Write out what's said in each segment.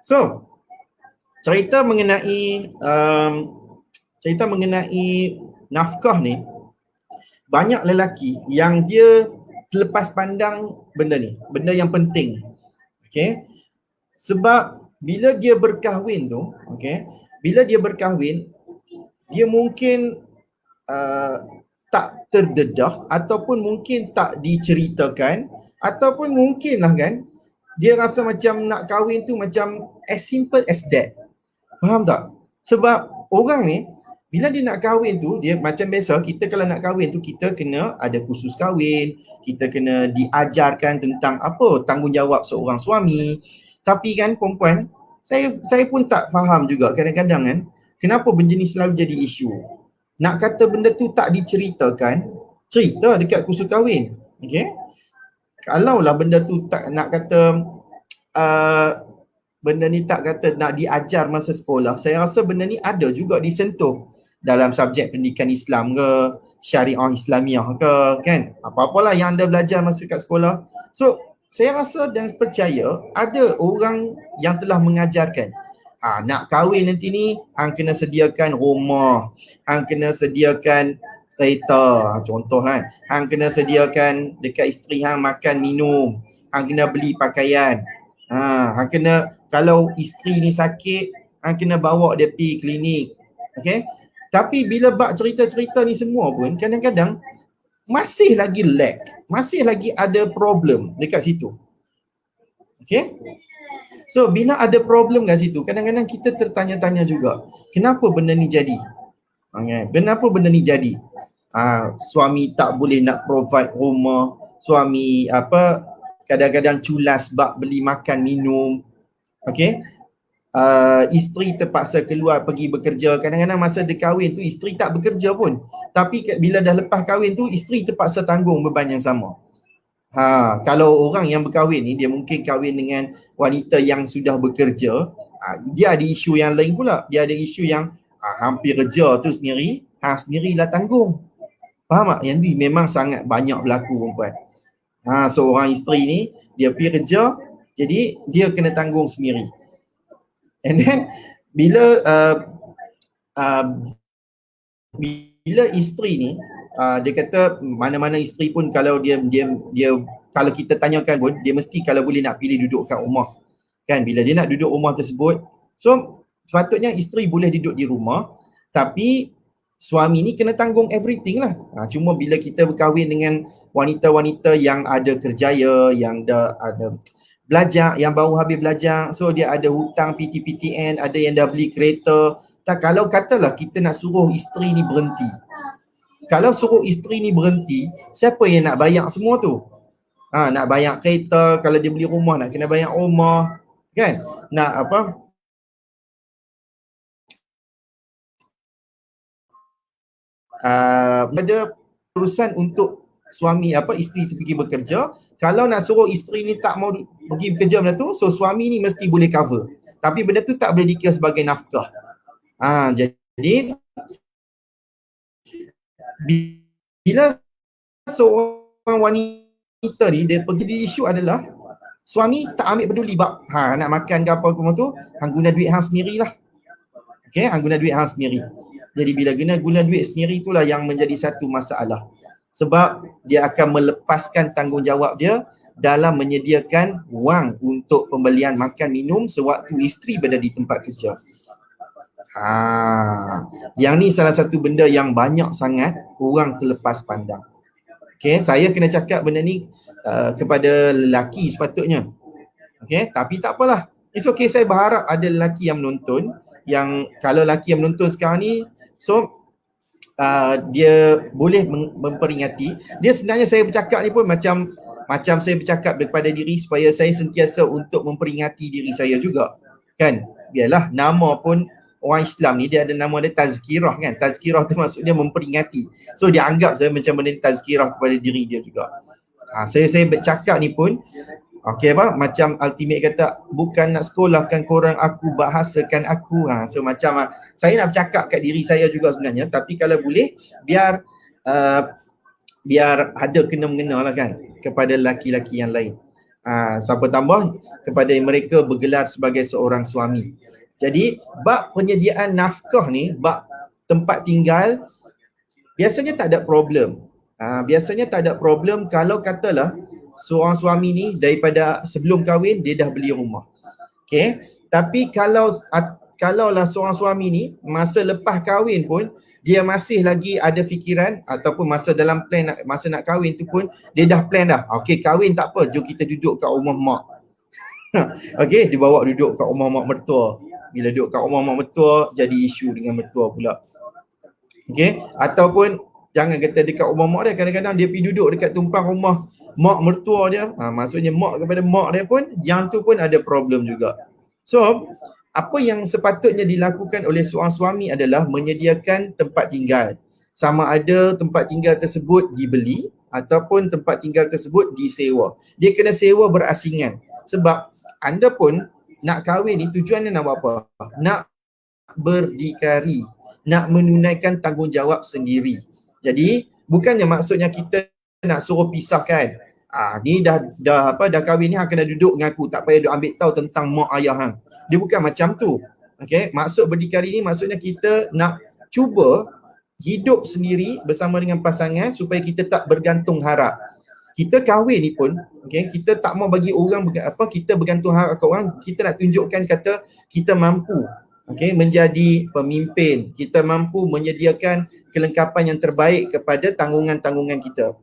So, cerita mengenai nafkah ni, banyak lelaki yang dia terlepas pandang benda ni, benda yang penting. Okay, sebab bila dia berkahwin tu, okay, bila dia berkahwin, dia mungkin tak terdedah, ataupun mungkin tak diceritakan, ataupun mungkin lah kan, dia rasa macam nak kahwin tu macam as simple as that. Faham tak? Sebab orang ni, bila dia nak kahwin tu, dia macam biasa, kita kalau nak kahwin tu, kita kena ada kursus kahwin, kita kena diajarkan tentang apa tanggungjawab seorang suami. Tapi kan perempuan, saya pun tak faham juga kadang-kadang kan, kenapa benda ni selalu jadi isu. Nak kata benda tu tak diceritakan, cerita dekat kursus kahwin. Okay? Kalaulah benda tu tak nak kata benda ni tak kata nak diajar masa sekolah, saya rasa benda ni ada juga disentuh dalam subjek pendidikan Islam ke, syariah Islamiah ke, kan? Apa-apalah yang anda belajar masa kat sekolah. So, saya rasa dan percaya ada orang yang telah mengajarkan. Nak kahwin nanti ni, hang kena sediakan rumah, hang kena sediakan kereta, contoh kan. Hang kena sediakan dekat isteri hang makan minum, hang kena beli pakaian. Hang kena, kalau isteri ni sakit, hang kena bawa dia pergi klinik. Okay? Tapi bila bab cerita-cerita ni semua pun, kadang-kadang masih lagi lag, masih lagi ada problem dekat situ. Okay? So, bila ada problem kat situ, kadang-kadang kita tertanya-tanya juga, kenapa benda ni jadi? Kenapa benda ni jadi? Suami tak boleh nak provide rumah, suami kadang-kadang culas bab beli makan minum. Okay? Isteri terpaksa keluar pergi bekerja. Kadang-kadang masa dia kahwin tu, isteri tak bekerja pun. Tapi bila dah lepas kahwin tu, isteri terpaksa tanggung beban yang sama. Kalau orang yang berkahwin ni, dia mungkin kahwin dengan wanita yang sudah bekerja, dia ada isu yang lain pula. Dia ada isu yang hampir kerja tu sendiri, sendirilah tanggung. Faham tak? Yang ni memang sangat banyak berlaku perempuan. Seorang isteri ni, dia pergi kerja, jadi dia kena tanggung sendiri. And then, bila isteri ni, dia kata mana-mana isteri pun kalau dia kalau kita tanyakan pun, dia mesti kalau boleh nak pilih duduk kat rumah. Kan, bila dia nak duduk rumah tersebut, so sepatutnya isteri boleh duduk di rumah, tapi suami ni kena tanggung everything lah. Cuma bila kita berkahwin dengan wanita-wanita yang ada kerjaya, yang ada belajar, yang baru habis belajar, so dia ada hutang PTPTN, ada yang dah beli kereta. Kalau katalah kita nak suruh isteri ni berhenti, kalau suruh isteri ni berhenti, siapa yang nak bayar semua tu? Nak bayar kereta, kalau dia beli rumah nak kena bayar rumah, kan? Nak apa? Ada urusan untuk suami isteri tu pergi bekerja. Kalau nak suruh isteri ni tak mau pergi bekerja benda tu, so suami ni mesti boleh cover. Tapi benda tu tak boleh dikira sebagai nafkah. Jadi bila seorang wanita ni dia pergi di isu adalah suami tak ambil peduli bab nak makan ke apa semua tu, hang guna duit hang sendirilah. Okey, hang guna duit hang sendiri. Jadi bila guna duit sendiri itulah yang menjadi satu masalah. Sebab dia akan melepaskan tanggungjawab dia dalam menyediakan wang untuk pembelian makan minum sewaktu isteri berada di tempat kerja. Yang ni salah satu benda yang banyak sangat orang terlepas pandang. Okay, saya kena cakap benda ni kepada lelaki sepatutnya. Okay, tapi tak apalah. It's okay, saya berharap ada lelaki yang menonton, yang kalau lelaki yang menonton sekarang ni, so dia boleh memperingati. Dia sebenarnya saya bercakap ni pun macam saya bercakap kepada diri supaya saya sentiasa untuk memperingati diri saya juga. Kan? Biarlah nama pun orang Islam ni dia ada nama dia tazkirah kan. Tazkirah tu maksudnya memperingati. So dia anggap saya macam benda tazkirah kepada diri dia juga. Saya bercakap ni pun macam ultimate kata, bukan nak sekolahkan korang aku, bahasakan aku. So macam saya nak bercakap kat diri saya juga sebenarnya, tapi kalau boleh biar ada kena-mengena lah kan kepada lelaki-lelaki yang lain. Siapa tambah kepada mereka bergelar sebagai seorang suami. Jadi bab penyediaan nafkah ni, bab tempat tinggal, biasanya tak ada problem. Biasanya tak ada problem kalau katalah seorang suami ni daripada sebelum kahwin dia dah beli rumah. Okay. Tapi kalaulah seorang suami ni masa lepas kahwin pun dia masih lagi ada fikiran ataupun masa dalam plan masa nak kahwin tu pun dia dah plan dah. Okay, kahwin tak apa, jom kita duduk kat rumah mak. Okay, dibawa duduk kat rumah mak mertua. Bila duduk kat rumah mak mertua jadi isu dengan mertua pula. Okay, ataupun jangan kata dekat rumah mak dia, kadang-kadang dia pergi duduk dekat tumpang rumah mak mertua dia. Maksudnya mak kepada mak dia pun, yang tu pun ada problem juga. So, apa yang sepatutnya dilakukan oleh seorang suami adalah menyediakan tempat tinggal. Sama ada tempat tinggal tersebut dibeli ataupun tempat tinggal tersebut disewa. Dia kena sewa berasingan. Sebab anda pun nak kahwin ni tujuannya nak buat apa? Nak berdikari, nak menunaikan tanggungjawab sendiri. Jadi bukannya maksudnya kita nak suruh pisahkan. Ni dah kahwin ni hang kena duduk dengan aku, tak payah duk ambil tahu tentang mak ayah hang. Dia bukan macam tu. Okey, maksud berdikari ni maksudnya kita nak cuba hidup sendiri bersama dengan pasangan supaya kita tak bergantung harap. Kita kahwin ni pun, okey, kita tak mau bagi orang kita bergantung harap kat orang, kita nak tunjukkan kata kita mampu, okey, menjadi pemimpin, kita mampu menyediakan kelengkapan yang terbaik kepada tanggungan-tanggungan kita.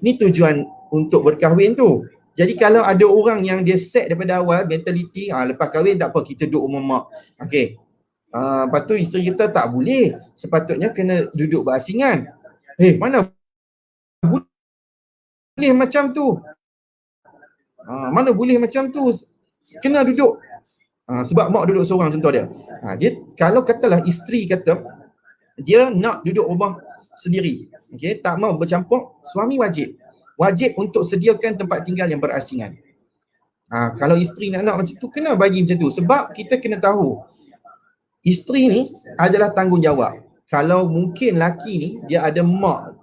Ni tujuan untuk berkahwin tu. Jadi kalau ada orang yang dia set daripada awal mentaliti, lepas kahwin tak apa, kita duduk rumah mak. Okey. Lepas tu isteri kita tak boleh. Sepatutnya kena duduk berasingan. Mana boleh macam tu? Mana boleh macam tu? Kena duduk. Sebab mak duduk seorang contoh dia. Dia kalau katalah isteri kata dia nak duduk rumah sendiri, okey, tak mau bercampur, suami wajib untuk sediakan tempat tinggal yang berasingan. Kalau isteri nak macam tu, kena bagi macam tu. Sebab kita kena tahu, isteri ni adalah tanggungjawab. Kalau mungkin laki ni, dia ada mak,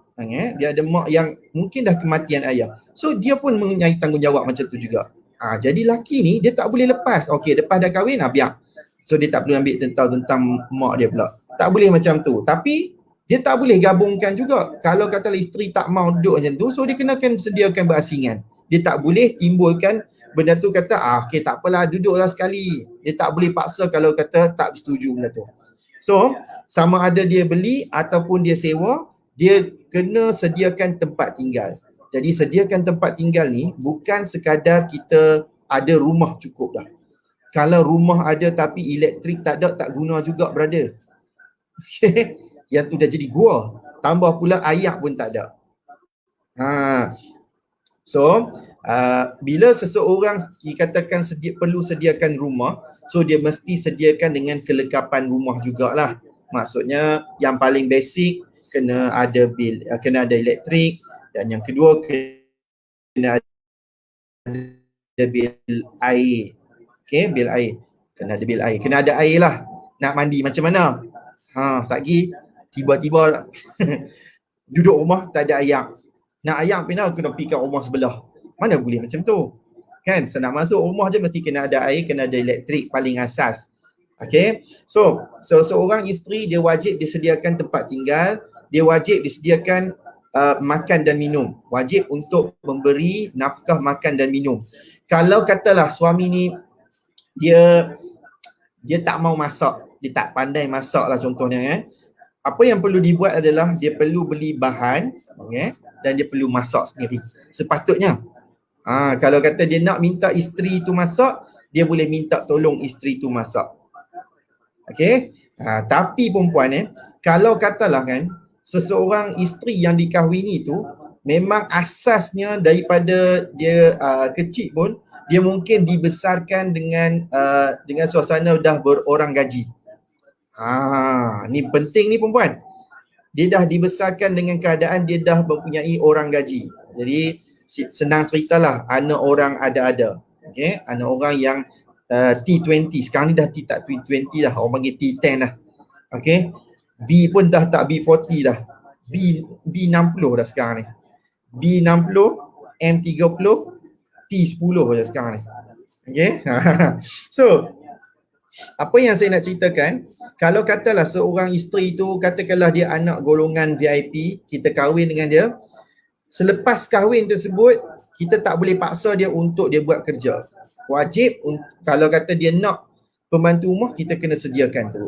dia ada mak yang mungkin dah kematian ayah. So, dia pun mempunyai tanggungjawab macam tu juga. Jadi laki ni, dia tak boleh lepas. Okey, lepas dah kahwin, biar. So, dia tak perlu ambil tentang mak dia pula. Tak boleh macam tu. Tapi, dia tak boleh gabungkan juga. Kalau katalah isteri tak mau duduk macam tu, so dia kenakan sediakan berasingan. Dia tak boleh timbulkan benda tu kata, okey tak apalah, duduklah sekali. Dia tak boleh paksa kalau kata tak setuju benda tu. So, sama ada dia beli ataupun dia sewa, dia kena sediakan tempat tinggal. Jadi sediakan tempat tinggal ni bukan sekadar kita ada rumah cukup dah. Kalau rumah ada tapi elektrik tak ada, tak guna juga, brother. Okay. Yang tu dah jadi gua. Tambah pula air pun tak ada. So, bila seseorang dikatakan perlu sediakan rumah, so dia mesti sediakan dengan kelengkapan rumah jugalah. Maksudnya yang paling basic kena ada bil, kena ada elektrik, dan yang kedua kena ada bil air. Okey, bil air. Kena ada bil air. Kena ada air lah. Nak mandi macam mana? Satgi tiba-tiba duduk rumah tak ada air. Nak air kena pergi kat rumah sebelah. Mana boleh macam tu? Kan? Senang masuk rumah je mesti kena ada air, kena ada elektrik, paling asas. Okay? So seorang isteri dia wajib disediakan tempat tinggal, dia wajib disediakan makan dan minum. Wajib untuk memberi nafkah makan dan minum. Kalau katalah suami ni dia tak mau masak, dia tak pandai masak lah contohnya kan. Apa yang perlu dibuat adalah dia perlu beli bahan, okay, dan dia perlu masak sendiri. Sepatutnya. Kalau kata dia nak minta isteri tu masak, dia boleh minta tolong isteri tu masak. Okay. Tapi perempuan kalau katalah kan, seseorang isteri yang dikahwini tu memang asasnya daripada dia kecil pun, dia mungkin dibesarkan dengan suasana dah berorang gaji. Ni penting ni perempuan. Dia dah dibesarkan dengan keadaan dia dah mempunyai orang gaji. Jadi senang ceritalah, anak orang ada-ada. Okay? Anak orang yang T20. Sekarang ni dah tak T20 dah. Orang panggil T10 dah. Okay? B pun dah tak B40 dah. B60 dah sekarang ni. B60, M30, T10 je sekarang ni. Okay. So apa yang saya nak ceritakan, kalau katalah seorang isteri tu, katakanlah dia anak golongan VIP, kita kahwin dengan dia, selepas kahwin tersebut, kita tak boleh paksa dia untuk dia buat kerja. Wajib, kalau kata dia nak pembantu rumah, kita kena sediakan tu.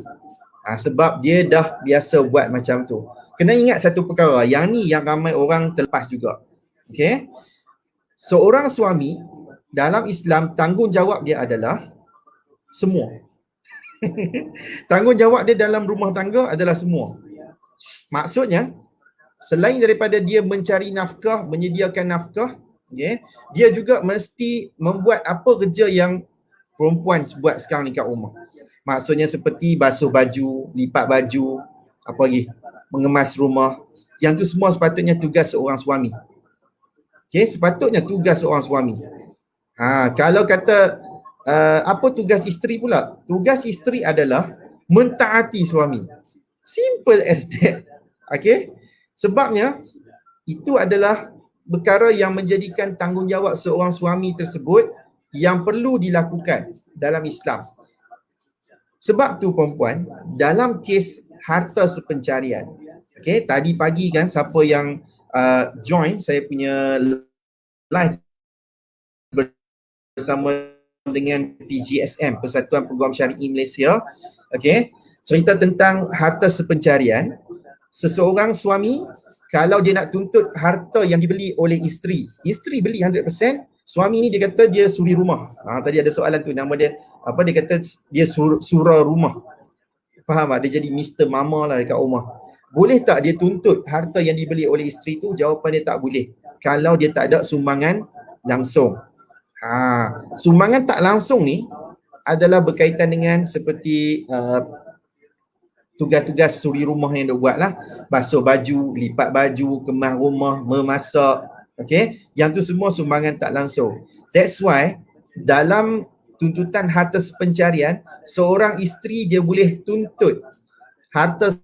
Sebab dia dah biasa buat macam tu. Kena ingat satu perkara, yang ni yang ramai orang terlepas juga. Okay? Seorang suami, dalam Islam, tanggungjawab dia adalah semua. Tanggungjawab dia dalam rumah tangga adalah semua. Maksudnya, selain daripada dia mencari nafkah, menyediakan nafkah, okay, dia juga mesti membuat apa kerja yang perempuan buat sekarang ni kat rumah. Maksudnya seperti basuh baju, lipat baju, apa lagi, mengemas rumah. Yang tu semua sepatutnya tugas seorang suami. Okay, sepatutnya tugas seorang suami. Kalau kata apa tugas isteri pula? Tugas isteri adalah mentaati suami. Simple as that. Okay? Sebabnya itu adalah perkara yang menjadikan tanggungjawab seorang suami tersebut yang perlu dilakukan dalam Islam. Sebab tu perempuan, dalam kes harta sepencarian, okay, tadi pagi kan siapa yang join saya punya live bersama dengan PGSM, Persatuan Peguam Syari'i Malaysia, okay, cerita tentang harta sepencarian. Seseorang suami, kalau dia nak tuntut harta yang dibeli oleh isteri beli 100%, suami ni dia kata dia suri rumah. Tadi ada soalan tu, nama dia apa, dia kata dia surah rumah. Faham tak? Dia jadi Mr. Mama lah dekat rumah. Boleh tak dia tuntut harta yang dibeli oleh isteri tu? Jawapan dia tak boleh. Kalau dia tak ada sumbangan langsung. Sumbangan tak langsung ni adalah berkaitan dengan seperti tugas-tugas suri rumah yang dia buat lah. Basuh baju, lipat baju, kemas rumah, memasak. Okay? Yang tu semua sumbangan tak langsung. That's why dalam tuntutan harta sepencarian, seorang isteri dia boleh tuntut harta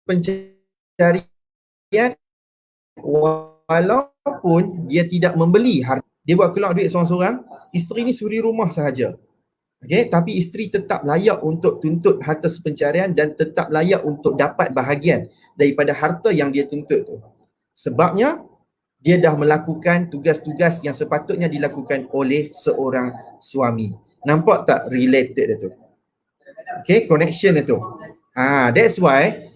sepencarian walaupun dia tidak membeli harta. Dia buat keluar duit seorang-seorang, isteri ni suri rumah sahaja. Okay, tapi isteri tetap layak untuk tuntut harta sepencarian dan tetap layak untuk dapat bahagian daripada harta yang dia tuntut tu. Sebabnya dia dah melakukan tugas-tugas yang sepatutnya dilakukan oleh seorang suami. Nampak tak related dia tu? Okay, connection dia tu. That's why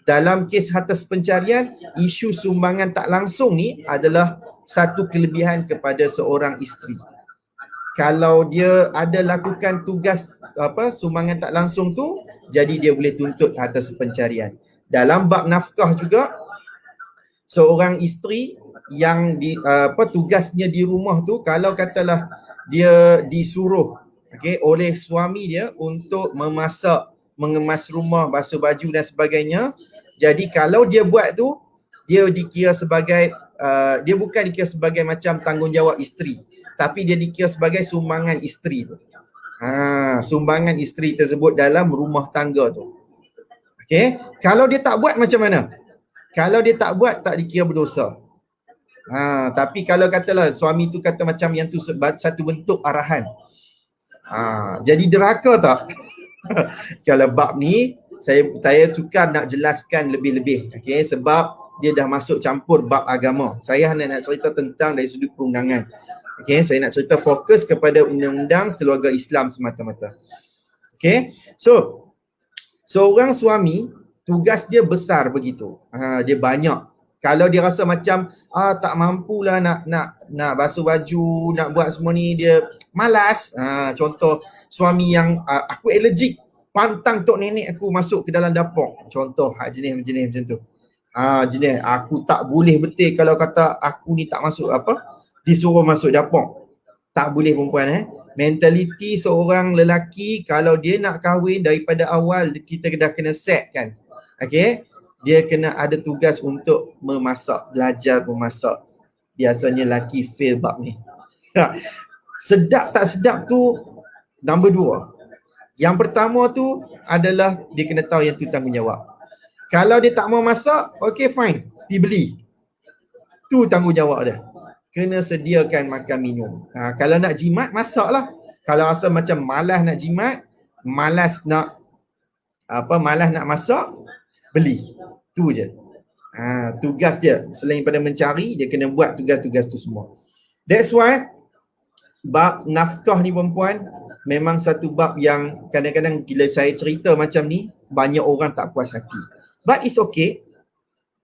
dalam kes harta sepencarian, isu sumbangan tak langsung ni adalah satu kelebihan kepada seorang isteri. Kalau dia ada lakukan tugas sumbangan tak langsung tu, jadi dia boleh tuntut harta sepencarian. Dalam bab nafkah juga, seorang isteri yang tugasnya di rumah tu, kalau katalah dia disuruh oleh suami dia untuk memasak, mengemas rumah, basuh baju dan sebagainya, jadi kalau dia buat tu, dia dikira sebagai dia bukan dikira sebagai macam tanggungjawab isteri, tapi dia dikira sebagai sumbangan isteri tu. Sumbangan isteri tersebut dalam rumah tangga tu. Okay, kalau dia tak buat macam mana? Kalau dia tak buat, tak dikira berdosa. Tapi kalau katalah suami tu kata macam yang tu satu bentuk arahan, jadi deraka tak? Kalau bab ni saya suka nak jelaskan lebih-lebih, okay? Sebab dia dah masuk campur bab agama. Saya hanya nak cerita tentang dari sudut perundangan. Okay, saya nak cerita fokus kepada undang-undang keluarga Islam semata-mata. Okay, so seorang suami tugas dia besar begitu. Dia banyak. Kalau dia rasa macam tak mampulah nak basuh baju, nak buat semua ni, dia malas. Contoh suami yang aku allergic, pantang tok nenek aku masuk ke dalam dapur. Contoh jenis macam tu. Jenis aku tak boleh betul kalau kata aku ni tak masuk disuruh masuk dapur. Tak boleh perempuan. Mentaliti seorang lelaki, kalau dia nak kahwin daripada awal kita dah kena set kan. Okay, dia kena ada tugas untuk memasak, belajar memasak. Biasanya lelaki fail bab ni. Sedap tak sedap tu nombor 2. Yang pertama tu adalah dia kena tahu yang tu tanggungjawab. Kalau dia tak mau masak, okay fine, pergi beli. Tu tanggungjawab dia. kena sediakan makan minum. Kalau nak jimat, masaklah. Kalau rasa macam malas nak jimat, malas nak masak, beli. Tu je. Tugas dia selain pada mencari, dia kena buat tugas-tugas tu semua. That's why bab nafkah ni perempuan memang satu bab yang kadang-kadang bila saya cerita macam ni, banyak orang tak puas hati. But it's okay.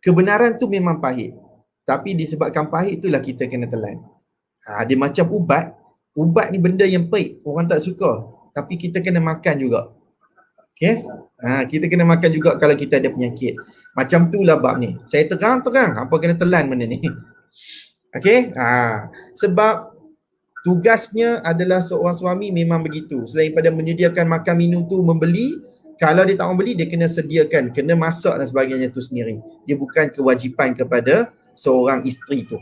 Kebenaran tu memang pahit. Tapi disebabkan pahit itulah kita kena telan. Dia macam ubat. Ubat ni benda yang pahit. Orang tak suka. Tapi kita kena makan juga. Okay? Kita kena makan juga kalau kita ada penyakit. Macam tu lah bab ni. Saya terang-terang apa kena telan benda ni. Okay? Sebab tugasnya adalah seorang suami memang begitu. Selain pada menyediakan makan minum tu, membeli, kalau dia tak mau beli, dia kena sediakan, kena masak dan sebagainya tu sendiri. Dia bukan kewajipan kepada seorang isteri tu.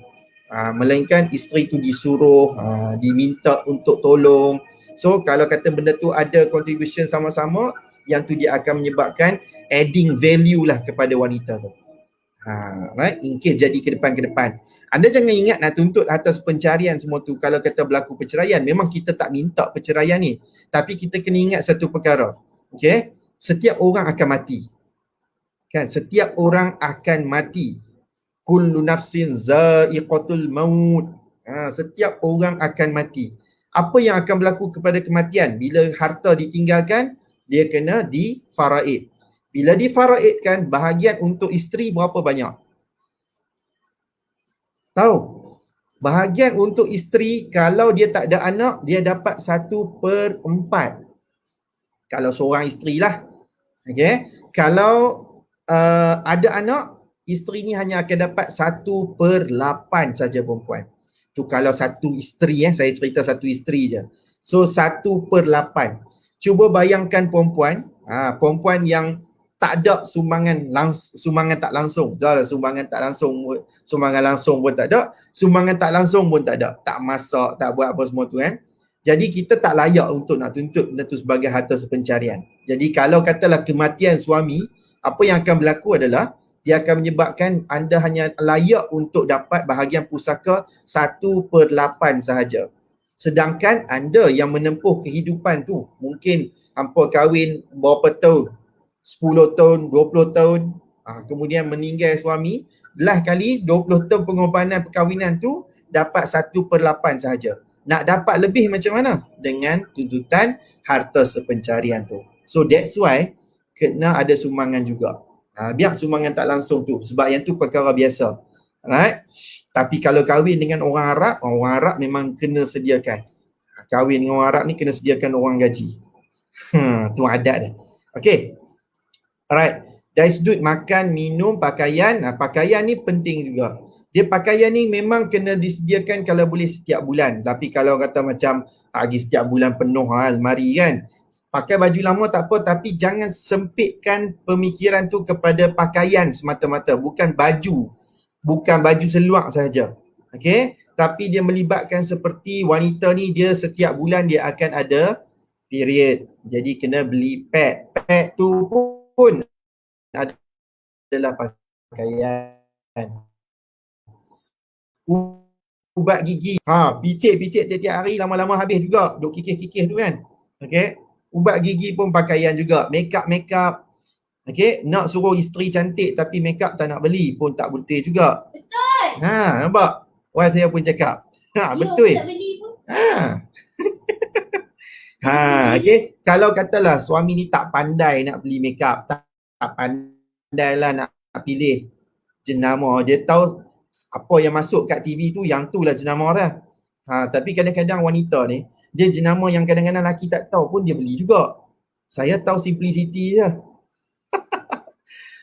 Melainkan isteri tu disuruh, diminta untuk tolong. So kalau kata benda tu ada contribution sama-sama, yang tu dia akan menyebabkan adding value lah kepada wanita tu. Right? In case jadi ke depan. Anda jangan ingat nak tuntut atas pencarian semua tu. Kalau kata berlaku perceraian, memang kita tak minta perceraian ni. Tapi kita kena ingat satu perkara. Okay? Setiap orang akan mati. Kan? Setiap orang akan mati. Kullu nafsin za'iqatul maut. Setiap orang akan mati. Apa yang akan berlaku kepada kematian? Bila harta ditinggalkan, dia kena difaraid. Bila difaraidkan, bahagian untuk isteri berapa banyak? Tahu? Bahagian untuk isteri, kalau dia tak ada anak, dia dapat 1/4. Kalau seorang isteri lah. Okay? Kalau ada anak, isteri ni hanya akan dapat 1/8 saja perempuan. Tu kalau satu isteri, saya cerita satu isteri je. So 1/8. Cuba bayangkan perempuan, perempuan yang tak ada sumbangan tak langsung. Dah lah sumbangan tak langsung, sumbangan langsung pun tak ada, sumbangan tak langsung pun tak ada. Tak masak, tak buat apa semua tu kan. Jadi kita tak layak untuk nak tuntut benda tu sebagai harta sepencarian. Jadi kalau katalah kematian suami, apa yang akan berlaku adalah dia akan menyebabkan anda hanya layak untuk dapat bahagian pusaka 1/8 sahaja. Sedangkan anda yang menempuh kehidupan tu, mungkin hampa kahwin berapa tahun, 10 tahun, 20 tahun, kemudian meninggal suami, belah kali 20 tahun pengorbanan perkahwinan tu dapat 1/8 sahaja. Nak dapat lebih macam mana? Dengan tuntutan harta sepencarian tu. So that's why kena ada sumbangan juga. Biar sumbangan tak langsung tu, sebab yang tu perkara biasa. Alright? Tapi kalau kahwin dengan orang Arab memang kena sediakan. Kahwin dengan orang Arab ni kena sediakan orang gaji. Tu adat dia. Okay. Alright. Dari sudut makan, minum, pakaian. Pakaian ni penting juga. Dia pakaian ni memang kena disediakan kalau boleh setiap bulan. Tapi kalau kata macam lagi setiap bulan penuh almari kan. Pakai baju lama tak apa, tapi jangan sempitkan pemikiran tu kepada pakaian semata-mata. Bukan baju. Bukan baju seluar sahaja. Okay. Tapi dia melibatkan seperti wanita ni, dia setiap bulan dia akan ada period. Jadi kena beli pad. Pad tu pun adalah pakaian. Ubat gigi. Picit-picit tiap-tiap hari lama-lama habis juga. Duk kikis-kikis tu kan. Okay. Ubat gigi pun pakaian juga. Make-up. Okay. Nak suruh isteri cantik tapi make-up tak nak beli pun tak betul juga. Betul. Nampak? Wife saya pun cakap. Betul. Tak beli pun. Okay. Kalau katalah suami ni tak pandai nak beli make-up, tak pandai lah nak pilih jenama. Dia tahu apa yang masuk kat TV tu, yang tu lah jenama dah. Tapi kadang-kadang wanita ni, dia jenama yang kadang-kadang lelaki tak tahu pun dia beli juga. Saya tahu simplicity je.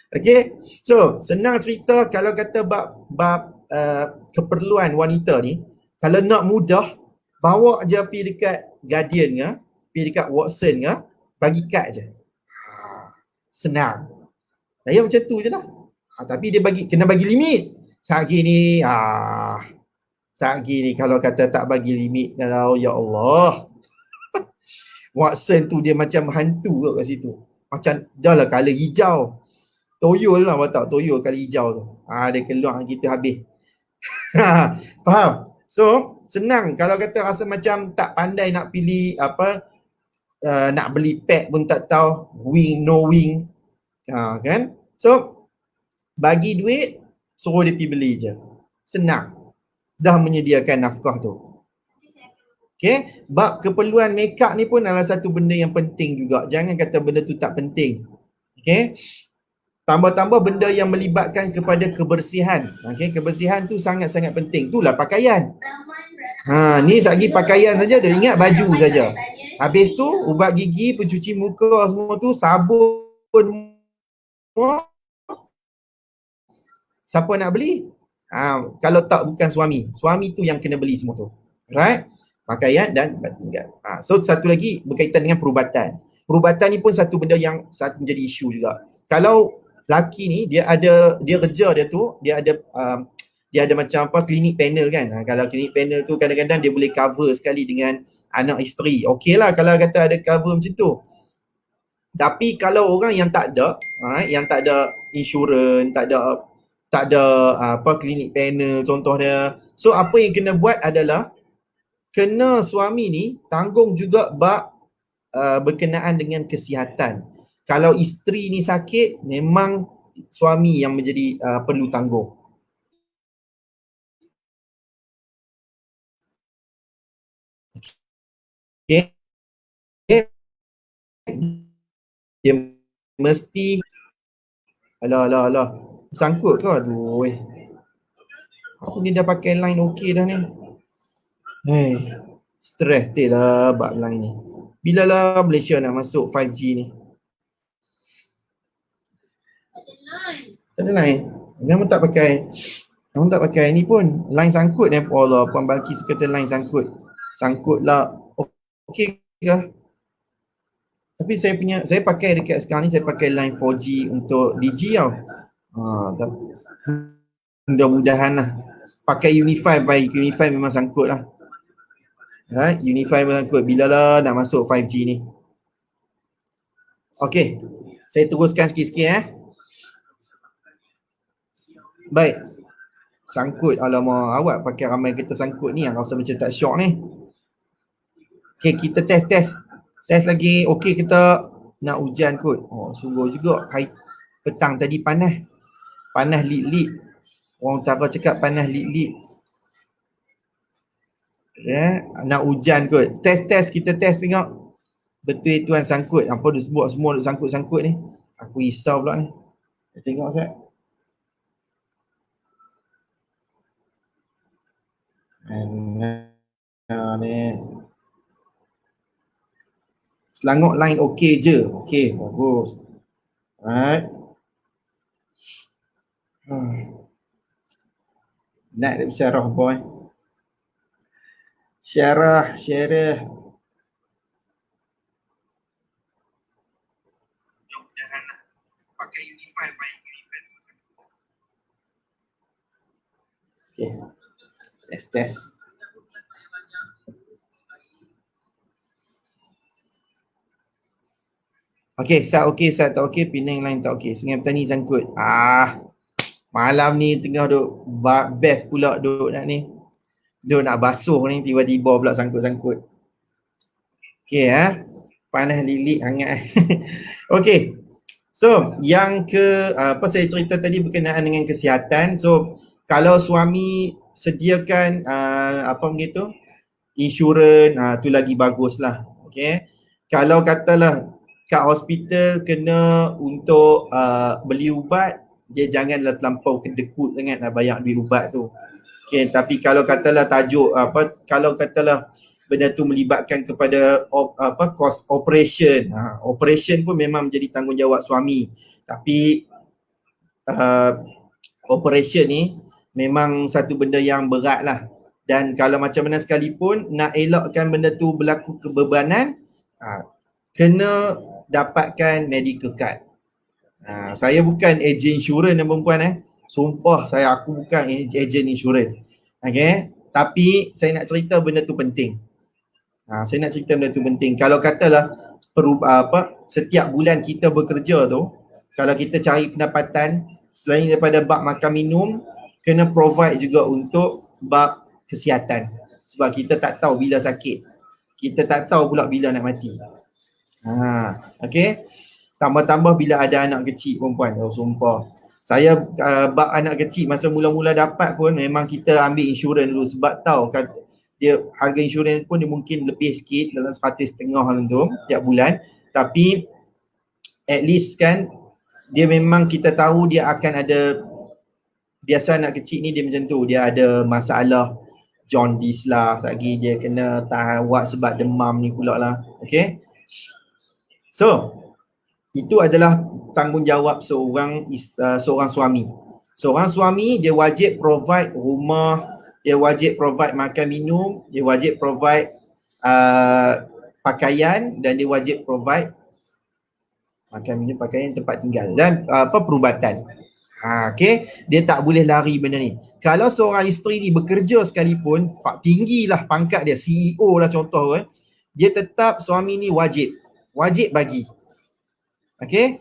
Okay. So, senang cerita kalau kata bab keperluan wanita ni, kalau nak mudah, bawa je pergi dekat Guardian ke, pergi dekat Watson ke, bagi kad je. Senang. Saya macam tu je lah. Tapi dia kena bagi limit. Sehari ni kalau kata tak bagi limit, kalau ya Allah. Watson tu dia macam hantu kat situ. Macam dah lah colour hijau. Toyol lah, tahu toyol kali hijau tu. Dia keluar kita habis. Faham? So senang kalau kata rasa macam tak pandai nak pilih apa, nak beli pad pun tak tahu, wing no wing, kan. So bagi duit, suruh dia pergi beli je, senang, dah menyediakan nafkah tu. Okay, bab keperluan makeup ni pun adalah satu benda yang penting juga. Jangan kata benda tu tak penting. Okay, tambah-tambah benda yang melibatkan kepada kebersihan. Okay, kebersihan tu sangat-sangat penting. Itulah pakaian. Ni lagi pakaian saja, dia ingat baju saja. Habis tu ubat gigi, pencuci muka semua tu, sabun semua. Siapa nak beli? Kalau tak bukan suami. Suami tu yang kena beli semua tu. Right? Pakaian dan batu tinggal. So satu lagi berkaitan dengan perubatan. Perubatan ni pun satu benda yang menjadi isu juga. Kalau laki ni dia kerja dia tu, dia ada macam apa, klinik panel kan. Kalau klinik panel tu kadang-kadang dia boleh cover sekali dengan anak isteri. Okey lah kalau kata ada cover macam tu. Tapi kalau orang yang tak ada, yang tak ada insurans, tak ada apa, klinik panel contohnya. So apa yang kena buat adalah kena suami ni tanggung juga bab berkenaan dengan kesihatan. Kalau isteri ni sakit, memang suami yang menjadi perlu tanggung. Okay. Dia mesti alah sangkut ke? Aduh. Aku ni dah pakai line okey dah ni. Stres lah bab line ni. Bila lah Malaysia nak masuk 5G ni? Tak ada line. Memang tak pakai ni pun. Line sangkut ni. Allah, Puan Balkis kata line sangkut. Sangkut lah. Okey ke? Tapi saya pakai dekat sekarang ni, saya pakai line 4G untuk DG tau. Mudah-mudahan lah. Pakai Unify, baik. Unify memang sangkut lah. Right? Unify memang sangkut. Bila lah nak masuk 5G ni? Okey. Saya teruskan sikit-sikit Baik. Sangkut. Alamak, awak pakai ramai kereta sangkut ni yang rasa macam tak syok ni. Okey, kita test. Test lagi. Okey, kita nak hujan kot. Sungguh juga. Petang tadi panas. Panas lit-lit. Orang utara cakap panas lit-lit. Nak hujan kot. Test. Kita test tengok. Betul tuan sangkut. Apa dia buat semua sangkut-sangkut ni. Aku risau pula ni. Tengok Ustaz. Ni. Selangor line okey je. Okey, bagus. Alright. Nak dia bersyarah boy. Syarah. Pakai Unify, baik Unify. Okey. Test. Okey, Sat tak okey, Penang line tak okey. Sungai Petani sangkut. Malam ni tengah duk best pula duk nak ni. Duk nak basuh ni, tiba-tiba pula sangkut-sangkut. Okey panas lilit hangat. Okey. So, yang apa saya cerita tadi berkenaan dengan kesihatan. So, kalau suami sediakan apa begitu, insurans, tu lagi baguslah. Okey. Kalau katalah kat hospital kena untuk beli ubat, dia janganlah terlampau kedekut sangat nak bayar duit ubat tu. Okey, tapi kalau katalah tajuk kalau katalah benda tu melibatkan kepada cost operation. Operation pun memang menjadi tanggungjawab suami. Tapi operation ni memang satu benda yang berat lah. Dan kalau macam mana sekalipun nak elakkan benda tu berlaku kebebanan, kena dapatkan medical card. Saya bukan ejen insurans perempuan Sumpah aku bukan ejen insurans. Okey, tapi saya nak cerita benda tu penting. Kalau katalah setiap bulan kita bekerja tu, kalau kita cari pendapatan selain daripada bab makan minum, kena provide juga untuk bab kesihatan. Sebab kita tak tahu bila sakit. Kita tak tahu pula bila nak mati. Okay. Tambah-tambah bila ada anak kecil perempuan. Oh, sumpah. Saya bab anak kecil masa mula-mula dapat pun memang kita ambil insurans dulu sebab tahu kan dia harga insurans pun dia mungkin lebih sikit dalam 150 tu tiap bulan, tapi at least kan dia memang kita tahu dia akan ada, biasa anak kecil ni dia macam tu, dia ada masalah jaundice lah, lagi dia kena tarawat sebab demam ni pula lah. Okay, so itu adalah tanggungjawab seorang suami. Seorang suami dia wajib provide rumah, dia wajib provide makan minum, dia wajib provide pakaian, dan dia wajib provide makan minum, pakaian, tempat tinggal dan perubatan. Okay, dia tak boleh lari benda ni. Kalau seorang isteri ni bekerja sekalipun, tinggilah pangkat dia, CEO lah contoh kan, dia tetap suami ni wajib bagi. Okay,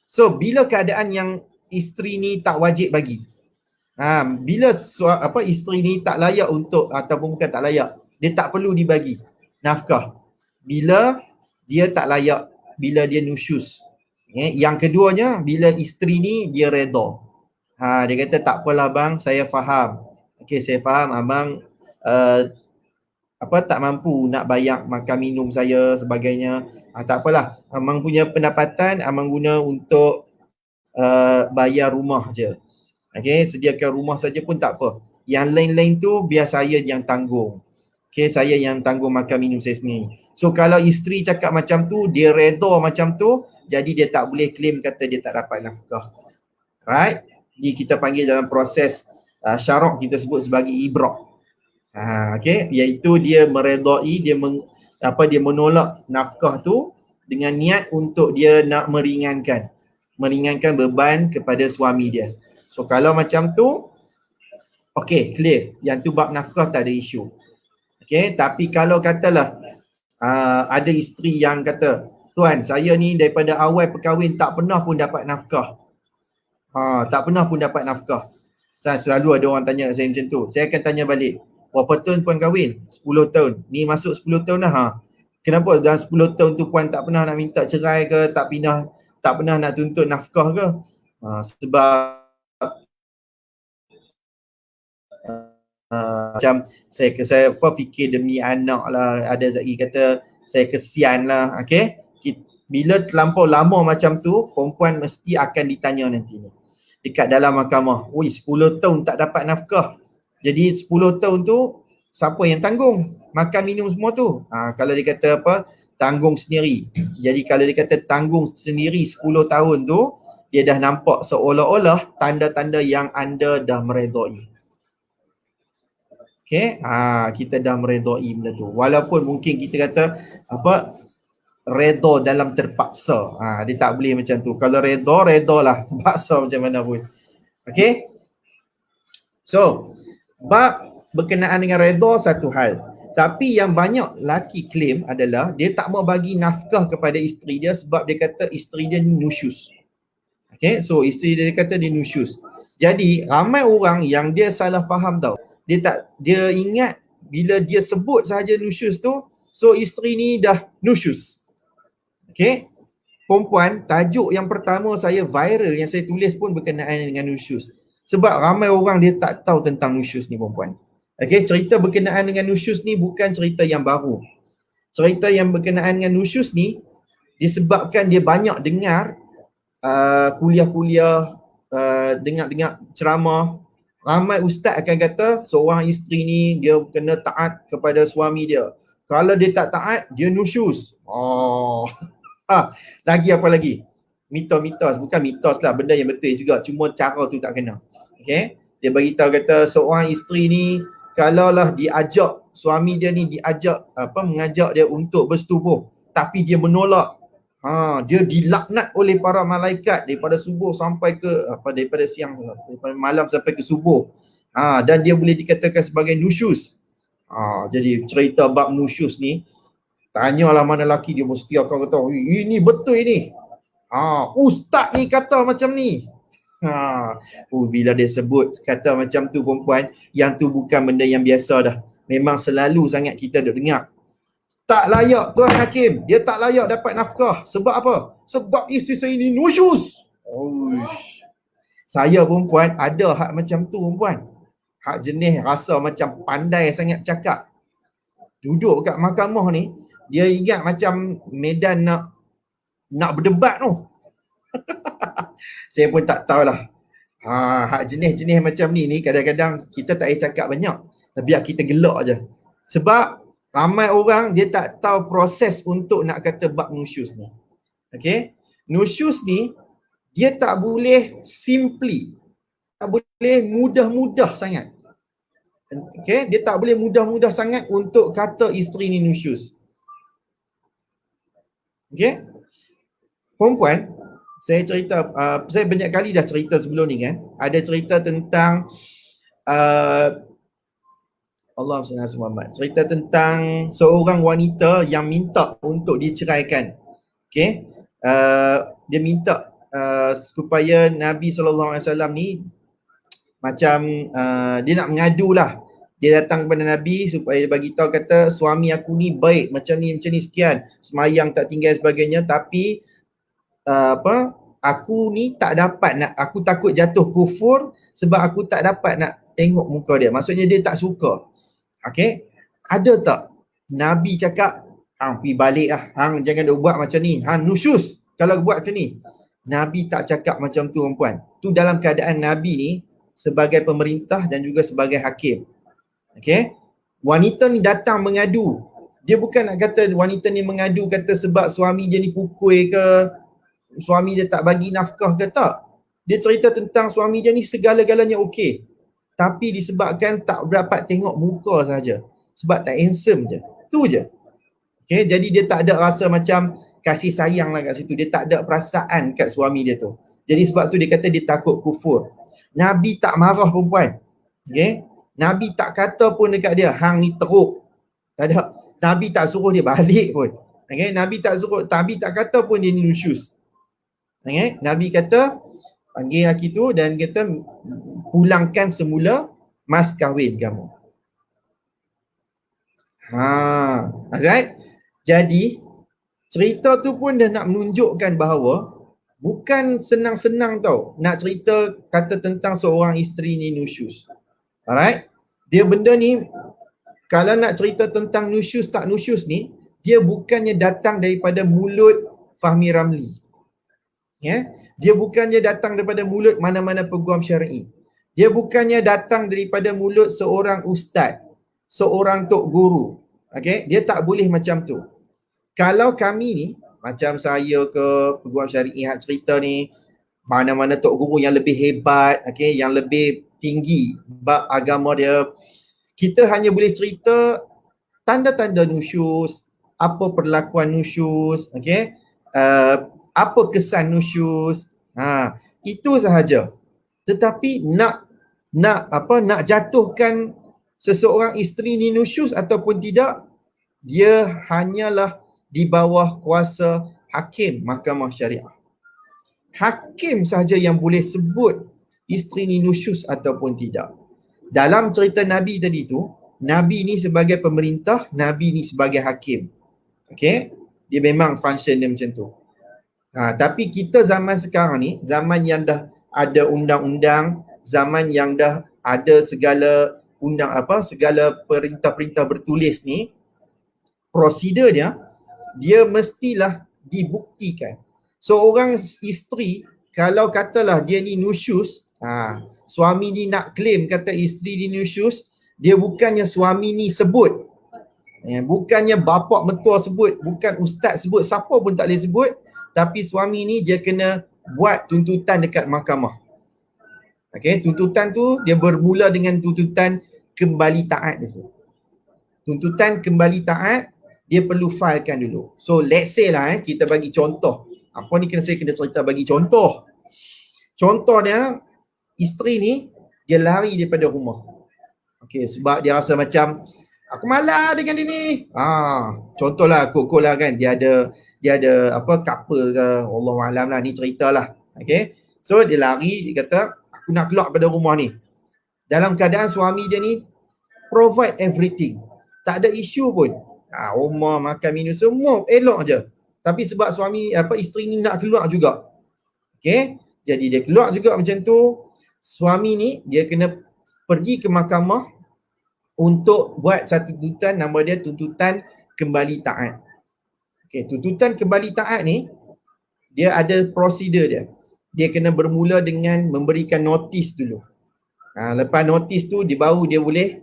so bila keadaan yang isteri ni tak wajib bagi, bila isteri ni tak layak untuk, ataupun bukan tak layak, dia tak perlu dibagi nafkah bila dia tak layak, bila dia nusyus. Yang keduanya, bila isteri ni dia redha. Dia kata tak apalah bang, saya faham. Okay, saya faham abang tak mampu nak bayar makan minum saya sebagainya. Tak apalah, abang punya pendapatan abang guna untuk bayar rumah je. Okay, sediakan rumah saja pun tak apa. Yang lain-lain tu biar saya yang tanggung. Okay, saya yang tanggung makan minum saya sendiri. So kalau isteri cakap macam tu, dia redha macam tu, jadi dia tak boleh claim kata dia tak dapat nafkah. Right? Jadi kita panggil dalam proses syarak kita sebut sebagai ibrah. Okay, iaitu dia meredai, dia menolak nafkah tu dengan niat untuk dia nak meringankan beban kepada suami dia. So kalau macam tu, okay, clear. Yang tu bab nafkah tak ada isu. Okay, tapi kalau katalah ada isteri yang kata, tuan, saya ni daripada awal perkahwin tak pernah pun dapat nafkah. Tak pernah pun dapat nafkah. Selalu ada orang tanya saya macam tu. Saya akan tanya balik, berapa tahun puan kahwin? 10 tahun. Ni masuk 10 tahun dah. Kenapa dalam 10 tahun tu puan tak pernah nak minta cerai ke, tak pernah nak tuntut nafkah ke? Sebab macam saya fikir demi anak lah. Ada lagi kata saya kesian lah. Okay, bila terlampau lama macam tu, perempuan mesti akan ditanya nanti dekat dalam mahkamah, 10 tahun tak dapat nafkah, jadi 10 tahun tu siapa yang tanggung makan minum semua tu? Kalau dia kata tanggung sendiri. Jadi kalau dia kata tanggung sendiri 10 tahun tu, dia dah nampak seolah-olah tanda-tanda yang anda dah meredai. Okay, kita dah meredai benda tu. Walaupun mungkin kita kata redha dalam terpaksa. Dia tak boleh macam tu. Kalau redha lah, terpaksa macam mana pun. Okay, so bab berkenaan dengan redha satu hal. Tapi yang banyak laki claim adalah dia tak mau bagi nafkah kepada isteri dia sebab dia kata isteri dia nusyus. Okay, so isteri dia kata dia nusyus. Jadi ramai orang yang dia salah faham tau. Dia ingat bila dia sebut sahaja nusyus tu, so isteri ni dah nusyus. Okay, perempuan, tajuk yang pertama saya viral yang saya tulis pun berkenaan dengan nusyus. Sebab ramai orang dia tak tahu tentang nusyus ni perempuan. Okay, cerita berkenaan dengan nusyus ni bukan cerita yang baru. Cerita yang berkenaan dengan nusyus ni disebabkan dia banyak dengar kuliah-kuliah, dengar ceramah. Ramai ustaz akan kata seorang isteri ni dia kena taat kepada suami dia. Kalau dia tak taat, dia nusyus. Lagi apa lagi? Mitos, bukan mitos lah, benda yang betul juga, cuma cara tu tak kena. Okay, dia beritahu kata seorang isteri ni kalaulah diajak, suami dia ni diajak mengajak dia untuk bersetubuh, tapi dia menolak, dia dilaknat oleh para malaikat daripada subuh sampai ke daripada siang, daripada malam sampai ke subuh. Dan dia boleh dikatakan sebagai nusyus. Jadi cerita bab nusyus ni, tanyalah mana lelaki, dia mesti akan kata ini betul ini. Ustaz ni kata macam ni. Bila dia sebut kata macam tu perempuan, yang tu bukan benda yang biasa dah. Memang selalu sangat kita duk dengar. Tak layak Tuan Hakim, dia tak layak dapat nafkah. Sebab apa? Sebab isteri saya ni nusyus. Saya perempuan ada hak macam tu perempuan. Hak jenis rasa macam pandai sangat cakap. Duduk kat mahkamah ni, dia ingat macam medan nak berdebat tu. Saya pun tak tahulah. Hak jenis-jenis macam ni kadang-kadang kita tak payah cakap banyak. Biar kita gelak je. Sebab ramai orang dia tak tahu proses untuk nak kata bab nusyus ni. Okey? Nusyus ni dia tak boleh simply, tak boleh mudah-mudah sangat. Okey, dia tak boleh mudah-mudah sangat untuk kata isteri ni nusyus. Okey? Perempuan, saya cerita, saya banyak kali dah cerita sebelum ni kan. Ada cerita tentang Allah SWT. Cerita tentang seorang wanita yang minta untuk diceraikan. Okey. Dia minta supaya Nabi SAW ni macam dia nak mengadulah. Dia datang kepada Nabi supaya dia bagi tahu kata suami aku ni baik macam ni sekian, semayang tak tinggal sebagainya, tapi aku ni tak dapat nak, aku takut jatuh kufur sebab aku tak dapat nak tengok muka dia. Maksudnya dia tak suka. Okey, ada tak Nabi cakap hang pergi balik lah, hang jangan buat macam ni, hang nusyus kalau buat macam ni? Nabi tak cakap macam tu perempuan. Tu dalam keadaan Nabi ni sebagai pemerintah dan juga sebagai hakim. Okey, wanita ni datang mengadu. Dia bukan nak kata wanita ni mengadu kata sebab suami dia ni pukul ke, suami dia tak bagi nafkah ke, tak. Dia cerita tentang suami dia ni segala-galanya okey, tapi disebabkan tak dapat tengok muka saja. Sebab tak handsome je. Tu je. Okay, jadi dia tak ada rasa macam kasih sayang lah kat situ. Dia tak ada perasaan kat suami dia tu. Jadi sebab tu dia kata dia takut kufur. Nabi tak marah perempuan. Okay. Nabi tak kata pun dekat dia, hang ni teruk. Tak ada. Nabi tak suruh dia balik pun. Okay. Nabi tak kata pun dia ni nusyus. Okay. Nabi kata, panggil lelaki tu dan kata pulangkan semula mas kahwin kamu. Alright. Jadi cerita tu pun dah nak menunjukkan bahawa bukan senang-senang tau nak cerita kata tentang seorang isteri ni nusyus. Alright. Dia benda ni kalau nak cerita tentang nusyus tak nusyus ni, dia bukannya datang daripada mulut Fahmi Ramli. Ya, dia bukannya datang daripada mulut mana-mana peguam syar'i. Dia bukannya datang daripada mulut seorang ustaz, seorang tok guru. Okey, dia tak boleh macam tu. Kalau kami ni, macam saya ke peguam syar'i hak cerita ni, mana-mana tok guru yang lebih hebat, okey, yang lebih tinggi bab agama dia, kita hanya boleh cerita tanda-tanda nusyus, apa perlakuan nusyus, okey, apa kesan nusyus, itu sahaja. Tetapi nak jatuhkan seseorang isteri ni nusyus ataupun tidak, dia hanyalah di bawah kuasa hakim mahkamah syariah. Hakim sahaja yang boleh sebut isteri ni nusyus ataupun tidak. Dalam cerita Nabi tadi tu, Nabi ni sebagai pemerintah, Nabi ni sebagai hakim. Okey, dia memang function dia macam tu. Tapi kita zaman sekarang ni, zaman yang dah ada undang-undang, zaman yang dah ada segala segala perintah-perintah bertulis ni, prosedur dia mestilah dibuktikan. Seorang isteri kalau katalah dia ni nusyus, suami ni nak claim kata isteri ni nusyus, dia bukannya suami ni sebut, bukannya bapa mentua sebut, bukan ustaz sebut, siapa pun tak boleh sebut, tapi suami ni dia kena buat tuntutan dekat mahkamah. Okey, tuntutan tu dia bermula dengan tuntutan kembali taat dulu. Tuntutan kembali taat dia perlu filekan dulu. So let's say lah kita bagi contoh. Apa ni saya kena cerita bagi contoh. Contohnya isteri ni dia lari daripada rumah. Okey, sebab dia rasa macam aku malas dengan dia ni. Contohlah kok-kok lah kan, dia ada apa couple ke, Allahualam lah, ni ceritalah. Okey. So dia lari, dia kata aku nak keluar pada rumah ni. Dalam keadaan suami dia ni provide everything. Tak ada isu pun. Rumah, makan, minum, semua elok je. Tapi sebab suami, isteri ni nak keluar juga. Okay. Jadi dia keluar juga macam tu. Suami ni, dia kena pergi ke mahkamah untuk buat satu tuntutan, nama dia tuntutan kembali taat. Okay. Tuntutan kembali taat ni, dia ada prosedur dia. Dia kena bermula dengan memberikan notis dulu. Lepas notis tu, dia baru boleh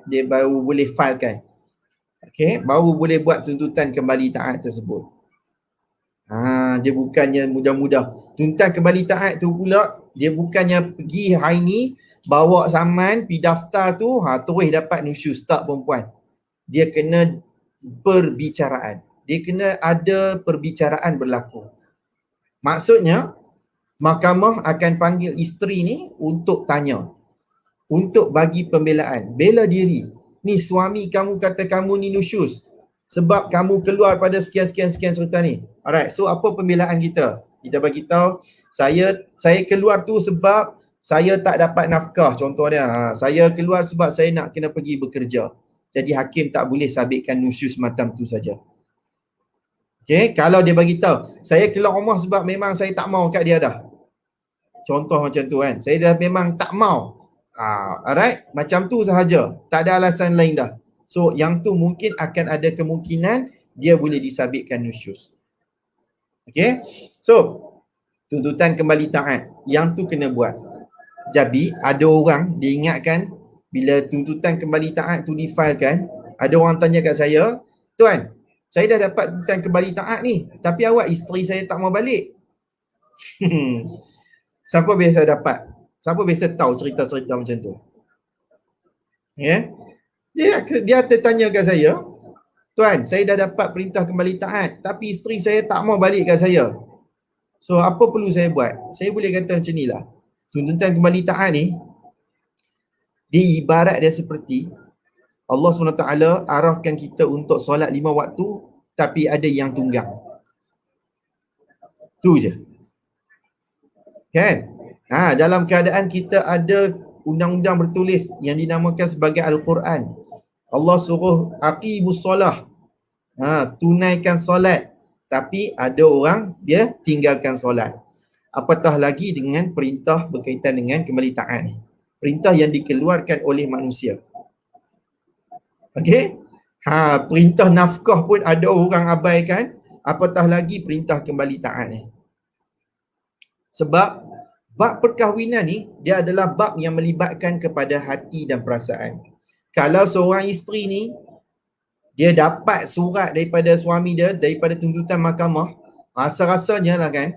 dia baru boleh filekan. Okay, baru boleh buat tuntutan kembali taat tersebut. Dia bukannya mudah-mudah. Tuntutan kembali taat tu pula, dia bukannya pergi hari ni, bawa saman, pergi daftar tu, terus dapat nusyus. Tak, perempuan. Dia kena perbicaraan. Dia kena ada perbicaraan berlaku. Maksudnya, mahkamah akan panggil isteri ni untuk tanya. Untuk bagi pembelaan. Bela diri. Ni suami kamu kata kamu ni nusyus. Sebab kamu keluar pada sekian serta ni. Alright, so apa pembelaan kita? Kita bagi tahu, saya keluar tu sebab saya tak dapat nafkah. Contohnya, saya keluar sebab saya nak kena pergi bekerja. Jadi hakim tak boleh sabitkan nusyus macam tu saja. Okay, kalau dia bagi tahu, saya keluar rumah sebab memang saya tak mau kat dia dah. Contoh macam tu kan. Saya dah memang tak mau. Alright, macam tu sahaja. Tak ada alasan lain dah. So, yang tu mungkin akan ada kemungkinan dia boleh disabitkan nusyus. Okay. So, tuntutan kembali taat. Yang tu kena buat. Jadi, ada orang diingatkan bila tuntutan kembali taat tu difilekan, ada orang tanya kat saya, tuan, saya dah dapat tuntutan kembali taat ni, tapi awak isteri saya tak mau balik. Siapa biasa dapat? Siapa biasa tahu cerita-cerita macam tu? Ya? Dia tertanya kat saya, tuan, saya dah dapat perintah kembali taat, tapi isteri saya tak mau balik kat saya. So, apa perlu saya buat? Saya boleh kata macam ni lah. Tuntutan kembali taat ni, dia ibarat dia seperti Allah SWT arahkan kita untuk solat 5 waktu, tapi ada yang tunggang. Tu je. Kan? Dalam keadaan kita ada undang-undang bertulis yang dinamakan sebagai Al-Quran. Allah suruh aqimus solah. Tunaikan solat. Tapi ada orang dia tinggalkan solat. Apatah lagi dengan perintah berkaitan dengan kembali taat ni. Perintah yang dikeluarkan oleh manusia. Okey? Perintah nafkah pun ada orang abaikan. Apatah lagi perintah kembali taat ni. Sebab bab perkahwinan ni, dia adalah bab yang melibatkan kepada hati dan perasaan. Kalau seorang isteri ni, dia dapat surat daripada suami dia, daripada tuntutan mahkamah, rasa-rasanya lah kan,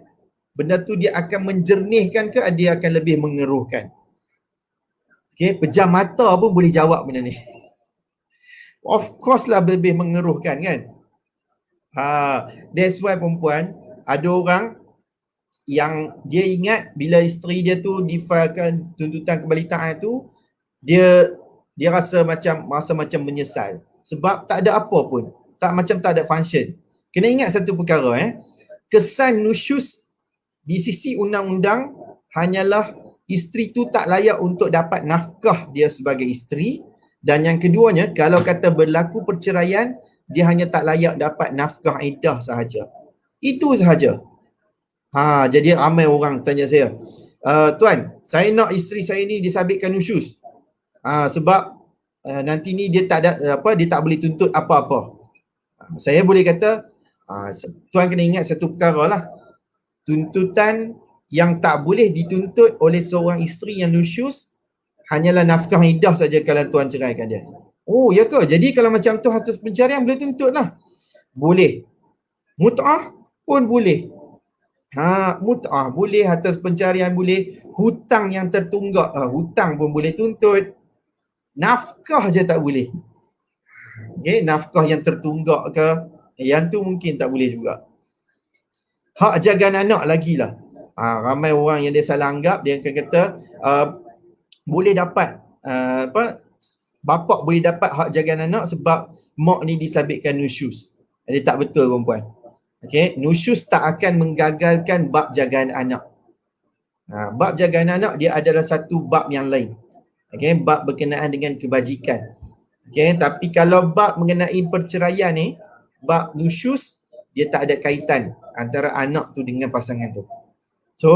benda tu dia akan menjernihkan ke dia akan lebih mengeruhkan? Okay, pejam mata pun boleh jawab benda ni. Of course lah lebih mengeruhkan kan. That's why perempuan, ada orang yang dia ingat bila isteri dia tu difilekan tuntutan kembali taat tu, dia rasa macam menyesal sebab tak ada apa pun, tak ada function. Kena ingat satu perkara, kesan nusyus di sisi undang-undang hanyalah isteri tu tak layak untuk dapat nafkah dia sebagai isteri, dan yang keduanya, kalau kata berlaku perceraian, dia hanya tak layak dapat nafkah iddah sahaja. Itu sahaja. Jadi ramai orang tanya saya, tuan, saya nak isteri saya ni disabitkan nusyus. Sebab nanti ni dia tak boleh tuntut apa-apa. Saya boleh kata, tuan kena ingat satu perkara lah. Tuntutan yang tak boleh dituntut oleh seorang isteri yang nusyus hanyalah nafkah iddah saja kalau tuan ceraikan dia. Oh, ya ke? Jadi kalau macam tu harta pencarian boleh tuntut lah. Boleh. Mut'ah pun boleh. Mut'ah boleh, atas pencarian boleh, hutang yang tertunggak, hutang pun boleh tuntut. Nafkah je tak boleh. Okay, nafkah yang tertunggak ke, yang tu mungkin tak boleh juga. Hak jagaan anak lagi lah. Ramai orang yang dia salah anggap, dia akan kata boleh dapat bapak boleh dapat hak jagaan anak sebab mak ni disabitkan nusyus. Jadi tak betul perempuan. Okay, nusyus tak akan menggagalkan bab jagaan anak. Bab jaga anak-anak dia adalah satu bab yang lain. Okey, bab berkenaan dengan kebajikan. Okey, tapi kalau bab mengenai perceraian ni, bab nusyus, dia tak ada kaitan antara anak tu dengan pasangan tu. So,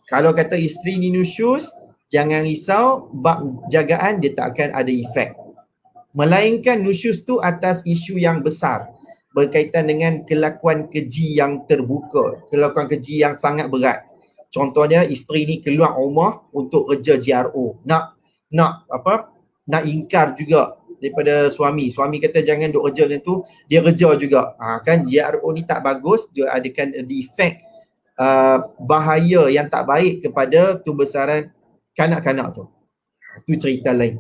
kalau kata isteri ni nusyus, jangan risau, bab jagaan dia tak akan ada efek. Melainkan nusyus tu atas isu yang besar berkaitan dengan kelakuan keji yang terbuka, kelakuan keji yang sangat berat. Contohnya isteri ni keluar rumah untuk kerja GRO. Nak ingkar juga daripada suami. Suami kata jangan duk kerja macam tu, dia kerja juga. Kan GRO ni tak bagus, dia adakan efek bahaya yang tak baik kepada tumbesaran kanak-kanak tu. Itu cerita lain.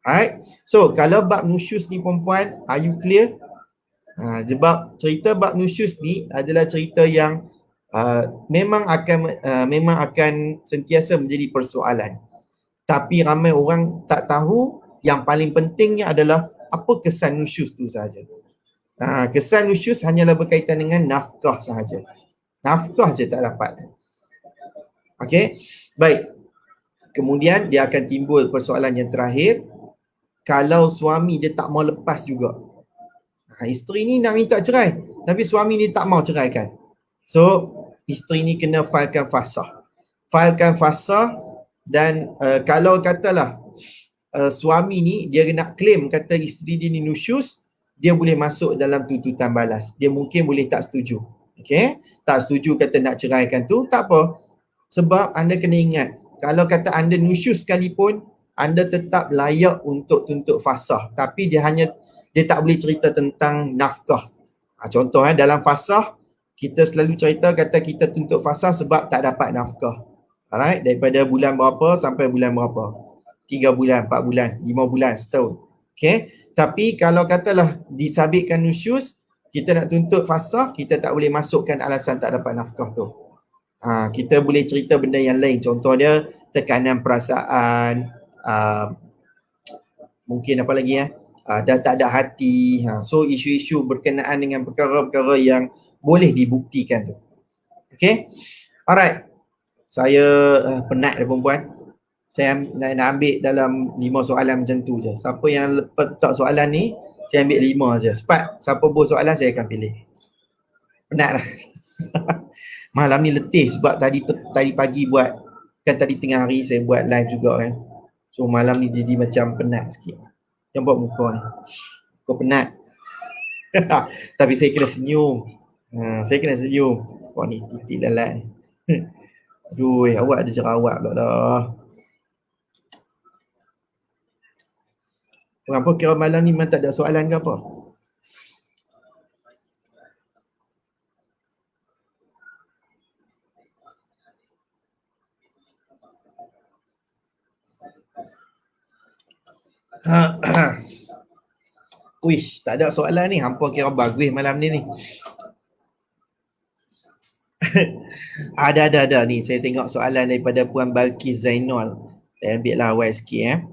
Alright. So kalau bab nusyus ni perempuan, are you clear? Sebab cerita bab nusyus ni adalah cerita yang memang akan sentiasa menjadi persoalan. Tapi ramai orang tak tahu, yang paling pentingnya adalah apa kesan nusyus tu sahaja. Kesan nusyus hanyalah berkaitan dengan nafkah sahaja. Nafkah je tak dapat. Okey. Baik. Kemudian dia akan timbul persoalan yang terakhir. Kalau suami dia tak mau lepas juga. Isteri ni nak minta cerai, tapi suami ni tak mau ceraikan. So, isteri ni kena filekan fasah. Filekan fasah dan kalau katalah suami ni dia nak claim kata isteri dia ni nusyus, dia boleh masuk dalam tuntutan balas. Dia mungkin boleh tak setuju. Okey? Tak setuju kata nak ceraikan tu, tak apa. Sebab anda kena ingat, kalau kata anda nusyus sekalipun, anda tetap layak untuk tuntut fasah. Tapi dia tak boleh cerita tentang nafkah. Contoh dalam fasah, kita selalu cerita kata kita tuntut fasah sebab tak dapat nafkah. Alright, daripada bulan berapa sampai bulan berapa. 3 bulan, 4 bulan, 5 bulan, setahun. Okay. Tapi kalau katalah disabitkan nusyus, kita nak tuntut fasah, kita tak boleh masukkan alasan tak dapat nafkah tu. Kita boleh cerita benda yang lain. Contoh dia tekanan perasaan, mungkin apa lagi dah tak ada hati. So isu-isu berkenaan dengan perkara-perkara yang boleh dibuktikan tu. Okay. Alright. Saya penat dah perempuan. Saya nak ambil dalam 5 soalan macam tu je. Siapa yang letak soalan ni, saya ambil 5 je. Cepat. Siapa buat soalan, saya akan pilih. Penat dah. Malam ni letih sebab tadi pagi buat, kan tadi tengah hari saya buat live juga kan. So malam ni jadi macam penat sikit. Yang buat muka ni. Kau penat. Tapi saya kena senyum. Saya kena senyum. Kau ni titik lalat ni. Aduh, awak ada jerawat pula dah. Kenapa kira malam ni memang tak ada soalan ke apa? Uish, tak ada soalan ni. Hampa kira bagus malam ni. Ada ni. Saya tengok soalan daripada Puan Balkis Zainal. Saya ambil lah awal sikit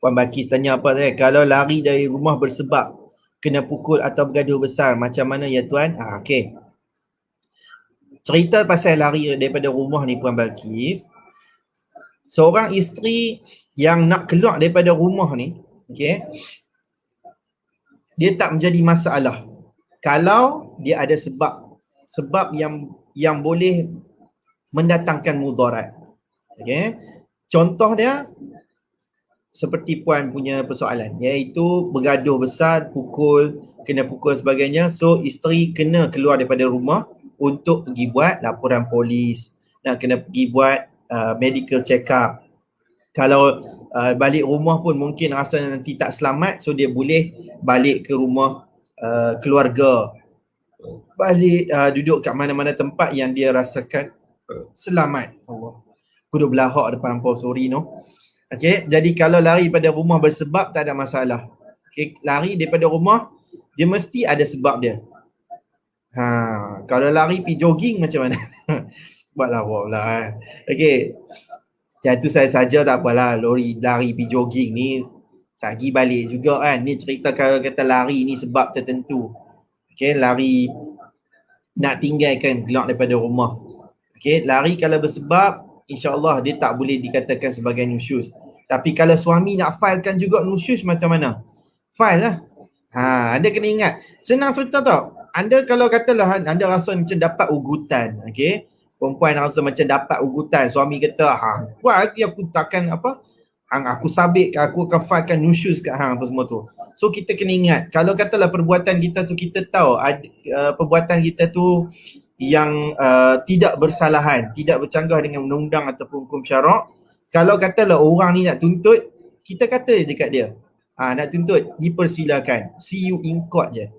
Puan Balkis tanya apa saya? Kalau lari dari rumah bersebab kena pukul atau bergaduh besar, macam mana ya tuan? Okey. Cerita pasal lari daripada rumah ni Puan Balkis. Seorang isteri yang nak keluar daripada rumah ni, okey, dia tak menjadi masalah kalau dia ada sebab yang boleh mendatangkan mudarat. Okey. Contoh dia seperti puan punya persoalan, iaitu bergaduh besar, kena pukul sebagainya. So isteri kena keluar daripada rumah untuk pergi buat laporan polis, nak kena pergi buat medical check up. Kalau balik rumah pun mungkin rasa nanti tak selamat, so dia boleh balik ke rumah keluarga, balik duduk kat mana-mana tempat yang dia rasakan selamat. Allah, aku duduk belahak depan hampa, sorry no. Okay, jadi kalau lari daripada rumah bersebab tak ada masalah. Okay, lari daripada rumah dia mesti ada sebab dia. Kalau lari pergi jogging macam mana? Buatlah lah. Okay, yang tu saya saja tak apalah. Lari pergi jogging ni sagi balik juga kan. Ni cerita kalau kata lari ni sebab tertentu. Okay, lari nak tinggalkan keluar daripada rumah. Okay, lari kalau bersebab insya-Allah dia tak boleh dikatakan sebagai nusyus. Tapi kalau suami nak filekan juga nusyus macam mana? File lah. Anda kena ingat. Senang cerita tau. Anda kalau katalah anda rasa macam dapat ugutan, okey? Perempuan rasa macam dapat ugutan, suami kata, buat lagi aku takkan apa? Aku sabit, aku akan filekan nusyus kat hang apa semua tu. So kita kena ingat, kalau katalah perbuatan kita tu kita tahu perbuatan kita tu yang tidak bersalahan, tidak bercanggah dengan undang-undang ataupun hukum syarak. Kalau katalah orang ni nak tuntut, kita kata je dekat dia, nak tuntut, dipersilakan, see you in court je.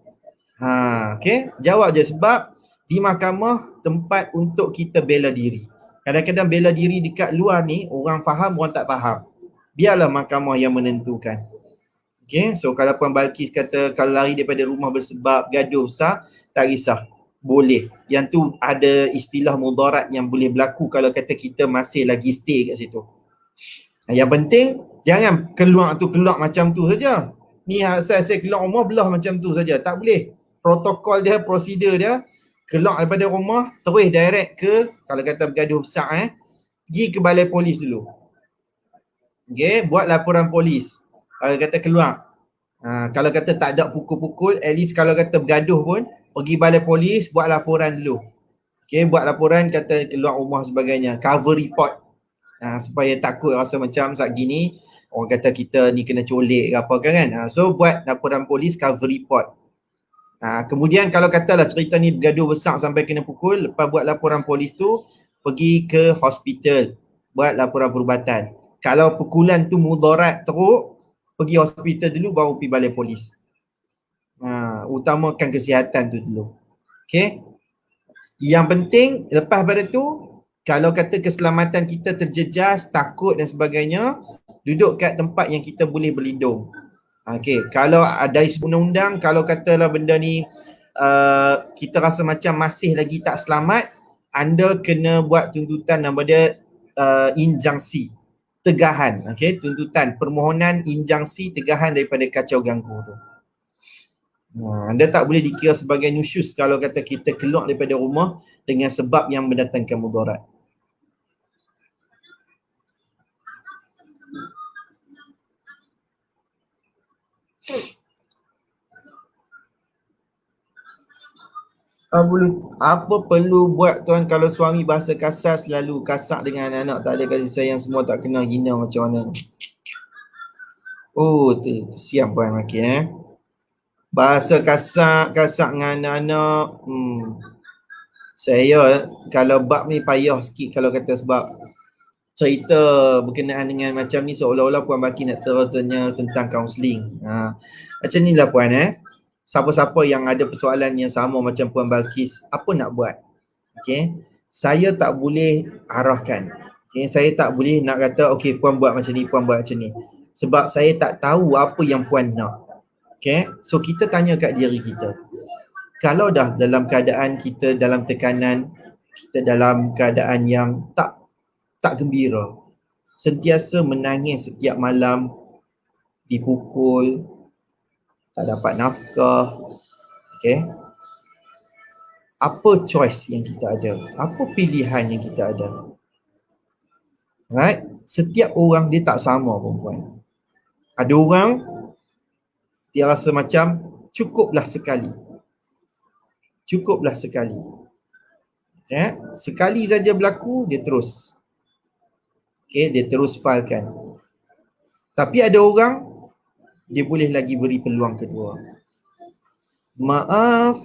Okay, jawab je, sebab di mahkamah tempat untuk kita bela diri. Kadang-kadang bela diri dekat luar ni, orang faham, orang tak faham. Biarlah mahkamah yang menentukan. Okay, so kalau Puan Balkis kata kalau lari daripada rumah bersebab gaduh besar, tak risah, boleh. Yang tu ada istilah mudarat yang boleh berlaku kalau kata kita masih lagi stay kat situ. Yang penting jangan keluar macam tu saja. Ni saya keluar rumah belah macam tu saja, tak boleh. Protokol dia, prosedur dia, keluar daripada rumah terus direct ke, kalau kata bergaduh besar pergi ke balai polis dulu. Okay, buat laporan polis. Kalau kata keluar, kalau kata tak ada pukul-pukul, at least kalau kata bergaduh pun, pergi balai polis, buat laporan dulu. Okay, buat laporan, kata keluar rumah sebagainya, cover report. Supaya takut rasa macam saat gini, orang kata kita ni kena colek ke apa kan. So buat laporan polis, cover report. Kemudian kalau katalah cerita ni bergaduh besar sampai kena pukul, lepas buat laporan polis tu, pergi ke hospital, buat laporan perubatan. Kalau pukulan tu mudarat teruk, pergi hospital dulu baru pergi balai polis. Utamakan kesihatan tu dulu. Okay. Yang penting lepas pada tu, kalau kata keselamatan kita terjejas, takut dan sebagainya, duduk kat tempat yang kita boleh berlindung. Okay. Kalau ada isu undang-undang, kalau katalah benda ni kita rasa macam masih lagi tak selamat, anda kena buat tuntutan nama dia injunksi, tegahan. Okay, tuntutan permohonan injunksi tegahan daripada kacau ganggu tu. Anda tak boleh dikira sebagai nusyus kalau kata kita keluar daripada rumah dengan sebab yang mendatangkan mudarat. Apa perlu buat tuan kalau suami bahasa kasar, selalu kasar dengan anak, tak ada kasih sayang, semua tak kena, hina macam mana? Tu siap puan makin bahasa kasar dengan anak-anak. Saya kalau bab ni payah sikit kalau kata, sebab cerita berkenaan dengan macam ni seolah-olah Puan Baki nak tanya tentang kaunseling. Macam ni lah Puan siapa-siapa yang ada persoalan yang sama macam Puan Balkis, apa nak buat? Okay, saya tak boleh arahkan. Okay, saya tak boleh nak kata okay Puan buat macam ni, Puan buat macam ni, sebab saya tak tahu apa yang Puan nak. Okay, so kita tanya kat diri kita, kalau dah dalam keadaan kita dalam tekanan, kita dalam keadaan yang tak gembira, sentiasa menangis setiap malam, dipukul, tak dapat nafkah, okay, apa choice yang kita ada? Apa pilihan yang kita ada? Right? Setiap orang dia tak sama perempuan. Ada orang dia rasa macam cukuplah sekali. Cukuplah sekali. Sekali saja berlaku, dia terus. Okay, dia terus filekan. Tapi ada orang dia boleh lagi beri peluang kedua. Maaf,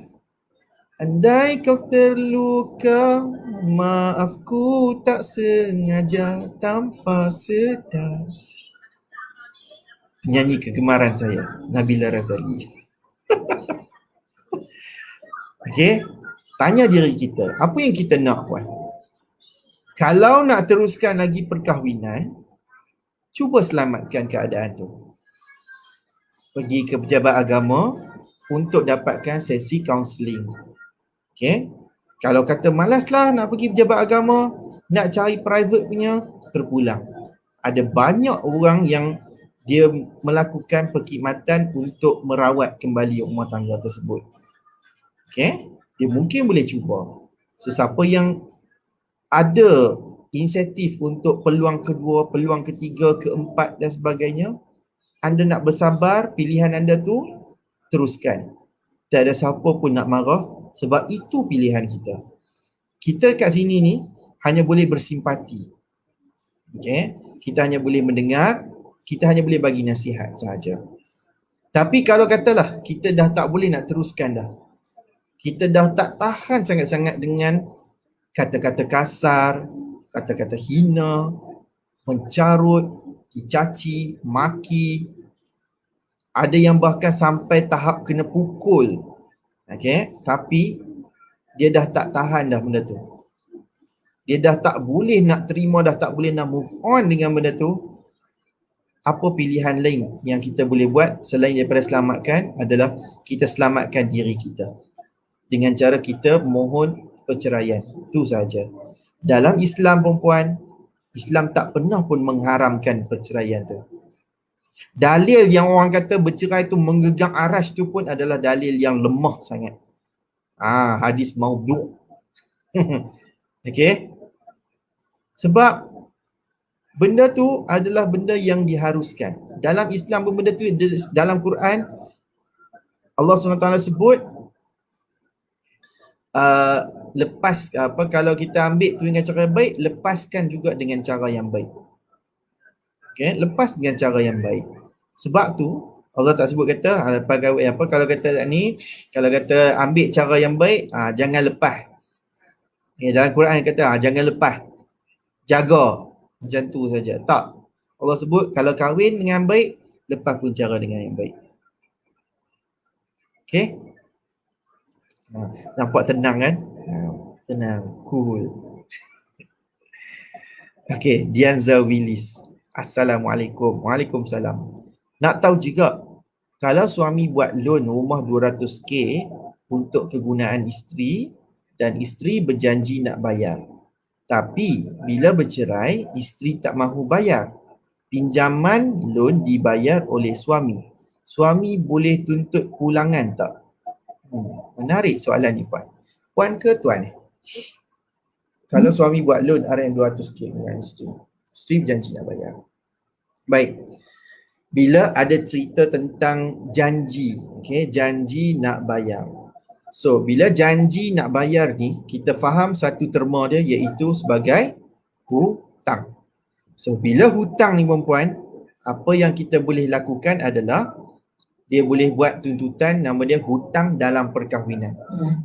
andai kau terluka, maafku tak sengaja, tanpa sedar. Penyanyi kegemaran saya, Nabila Razali. Okay, tanya diri kita, apa yang kita nak Puan? Kalau nak teruskan lagi perkahwinan, cuba selamatkan keadaan tu. Pergi ke pejabat agama untuk dapatkan sesi kaunseling. Okay, kalau kata malaslah nak pergi pejabat agama, nak cari private punya, terpulang. Ada banyak orang yang dia melakukan perkhidmatan untuk merawat kembali rumah tangga tersebut. Okay, dia mungkin boleh cuba. So siapa yang ada insentif untuk peluang kedua, peluang ketiga, keempat dan sebagainya, anda nak bersabar, pilihan anda tu teruskan. Tak ada siapa pun nak marah sebab itu pilihan kita. Kita kat sini ni hanya boleh bersimpati. Okay? Kita hanya boleh mendengar, kita hanya boleh bagi nasihat sahaja. Tapi kalau katalah kita dah tak boleh nak teruskan dah, kita dah tak tahan sangat-sangat dengan kata-kata kasar, kata-kata hina, mencarut, dicaci, maki, ada yang bahkan sampai tahap kena pukul. Okay? Tapi dia dah tak tahan dah benda tu. Dia dah tak boleh nak terima, dah tak boleh nak move on dengan benda tu. Apa pilihan lain yang kita boleh buat selain daripada selamatkan adalah kita selamatkan diri kita dengan cara kita mohon perceraian. Itu sahaja. Dalam Islam, perempuan, Islam tak pernah pun mengharamkan perceraian tu. Dalil yang orang kata bercerai tu menggegang arasy tu pun adalah dalil yang lemah sangat. Hadis maudhu'. Okey. Sebab benda tu adalah benda yang diharuskan. Dalam Islam pun benda tu, dalam Quran Allah SWT sebut lepas kalau kita ambil tu dengan cara yang baik, lepaskan juga dengan cara yang baik. Okay? Lepas dengan cara yang baik. Sebab tu Allah tak sebut kata kalau kata ni, kalau kata ambil cara yang baik, jangan lepas. Dalam Quran kata jangan lepas, jaga, macam tu saja. Tak. Allah sebut kalau kahwin dengan baik, lepas pun cara dengan yang baik. Okay? Nampak tenang kan? Tenang, cool. Okay, Dianza Willis. Assalamualaikum. Waalaikumsalam. Nak tahu juga, kalau suami buat loan rumah 200k untuk kegunaan isteri dan isteri berjanji nak bayar. Tapi bila bercerai, isteri tak mahu bayar. Pinjaman loan dibayar oleh suami. Suami boleh tuntut pulangan tak? Menarik soalan ni, Puan. Puan ke Tuan? Kalau suami buat loan RM200k dengan isteri, isteri berjanji nak bayar. Baik. Bila ada cerita tentang janji, okay, janji nak bayar. So, bila janji nak bayar ni, kita faham satu terma dia iaitu sebagai hutang. So, bila hutang ni, perempuan, apa yang kita boleh lakukan adalah dia boleh buat tuntutan nama dia hutang dalam perkahwinan.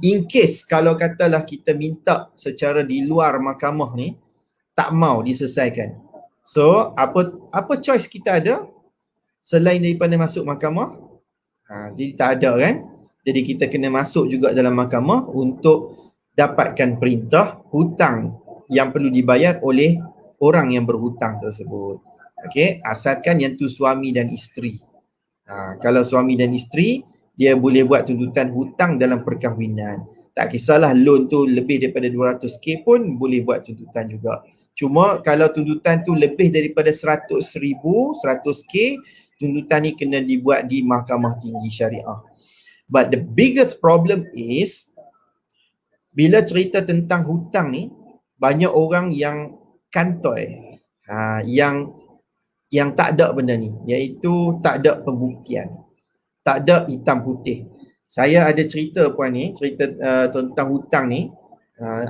In case kalau katalah kita minta secara di luar mahkamah ni, tak mau diselesaikan. So, apa choice kita ada selain daripada masuk mahkamah? Jadi tak ada kan? Jadi kita kena masuk juga dalam mahkamah untuk dapatkan perintah hutang yang perlu dibayar oleh orang yang berhutang tersebut. Okey, asalkan yang tu suami dan isteri. Kalau suami dan isteri, dia boleh buat tuntutan hutang dalam perkahwinan. Tak kisahlah loan tu lebih daripada 200k pun boleh buat tuntutan juga. Cuma kalau tuntutan tu lebih daripada 100,000, 100k, tuntutan ni kena dibuat di Mahkamah Tinggi Syariah. But the biggest problem is bila cerita tentang hutang ni, banyak orang yang kantoi, yang tak ada benda ni, iaitu tak ada pembuktian, tak ada hitam putih. Saya ada cerita, Puan ni, cerita tentang hutang ni.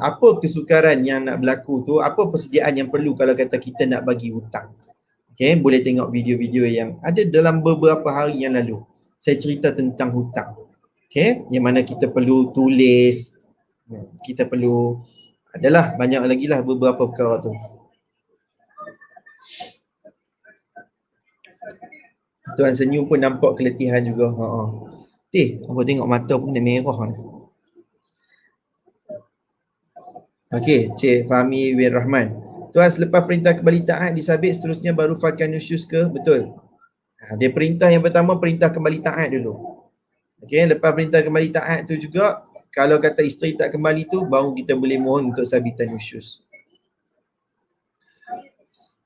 Apa kesukaran yang nak berlaku tu, apa persediaan yang perlu kalau kata kita nak bagi hutang. Okay, boleh tengok video-video yang ada dalam beberapa hari yang lalu. Saya cerita tentang hutang. Okay, yang mana kita perlu tulis, kita perlu, adalah banyak lagi lah beberapa perkara tu. Tuan senyum pun nampak keletihan juga. Apa tengok mata pun dah merah ni. Okey, Cik Fahmi bin Rahman. Tuan, selepas perintah kembali taat disabit, seterusnya baru fakkan nusyus ke? Betul. Dia perintah yang pertama, perintah kembali taat dulu. Okey, lepas perintah kembali taat tu juga, kalau kata isteri tak kembali tu, baru kita boleh mohon untuk sabitan nusyus.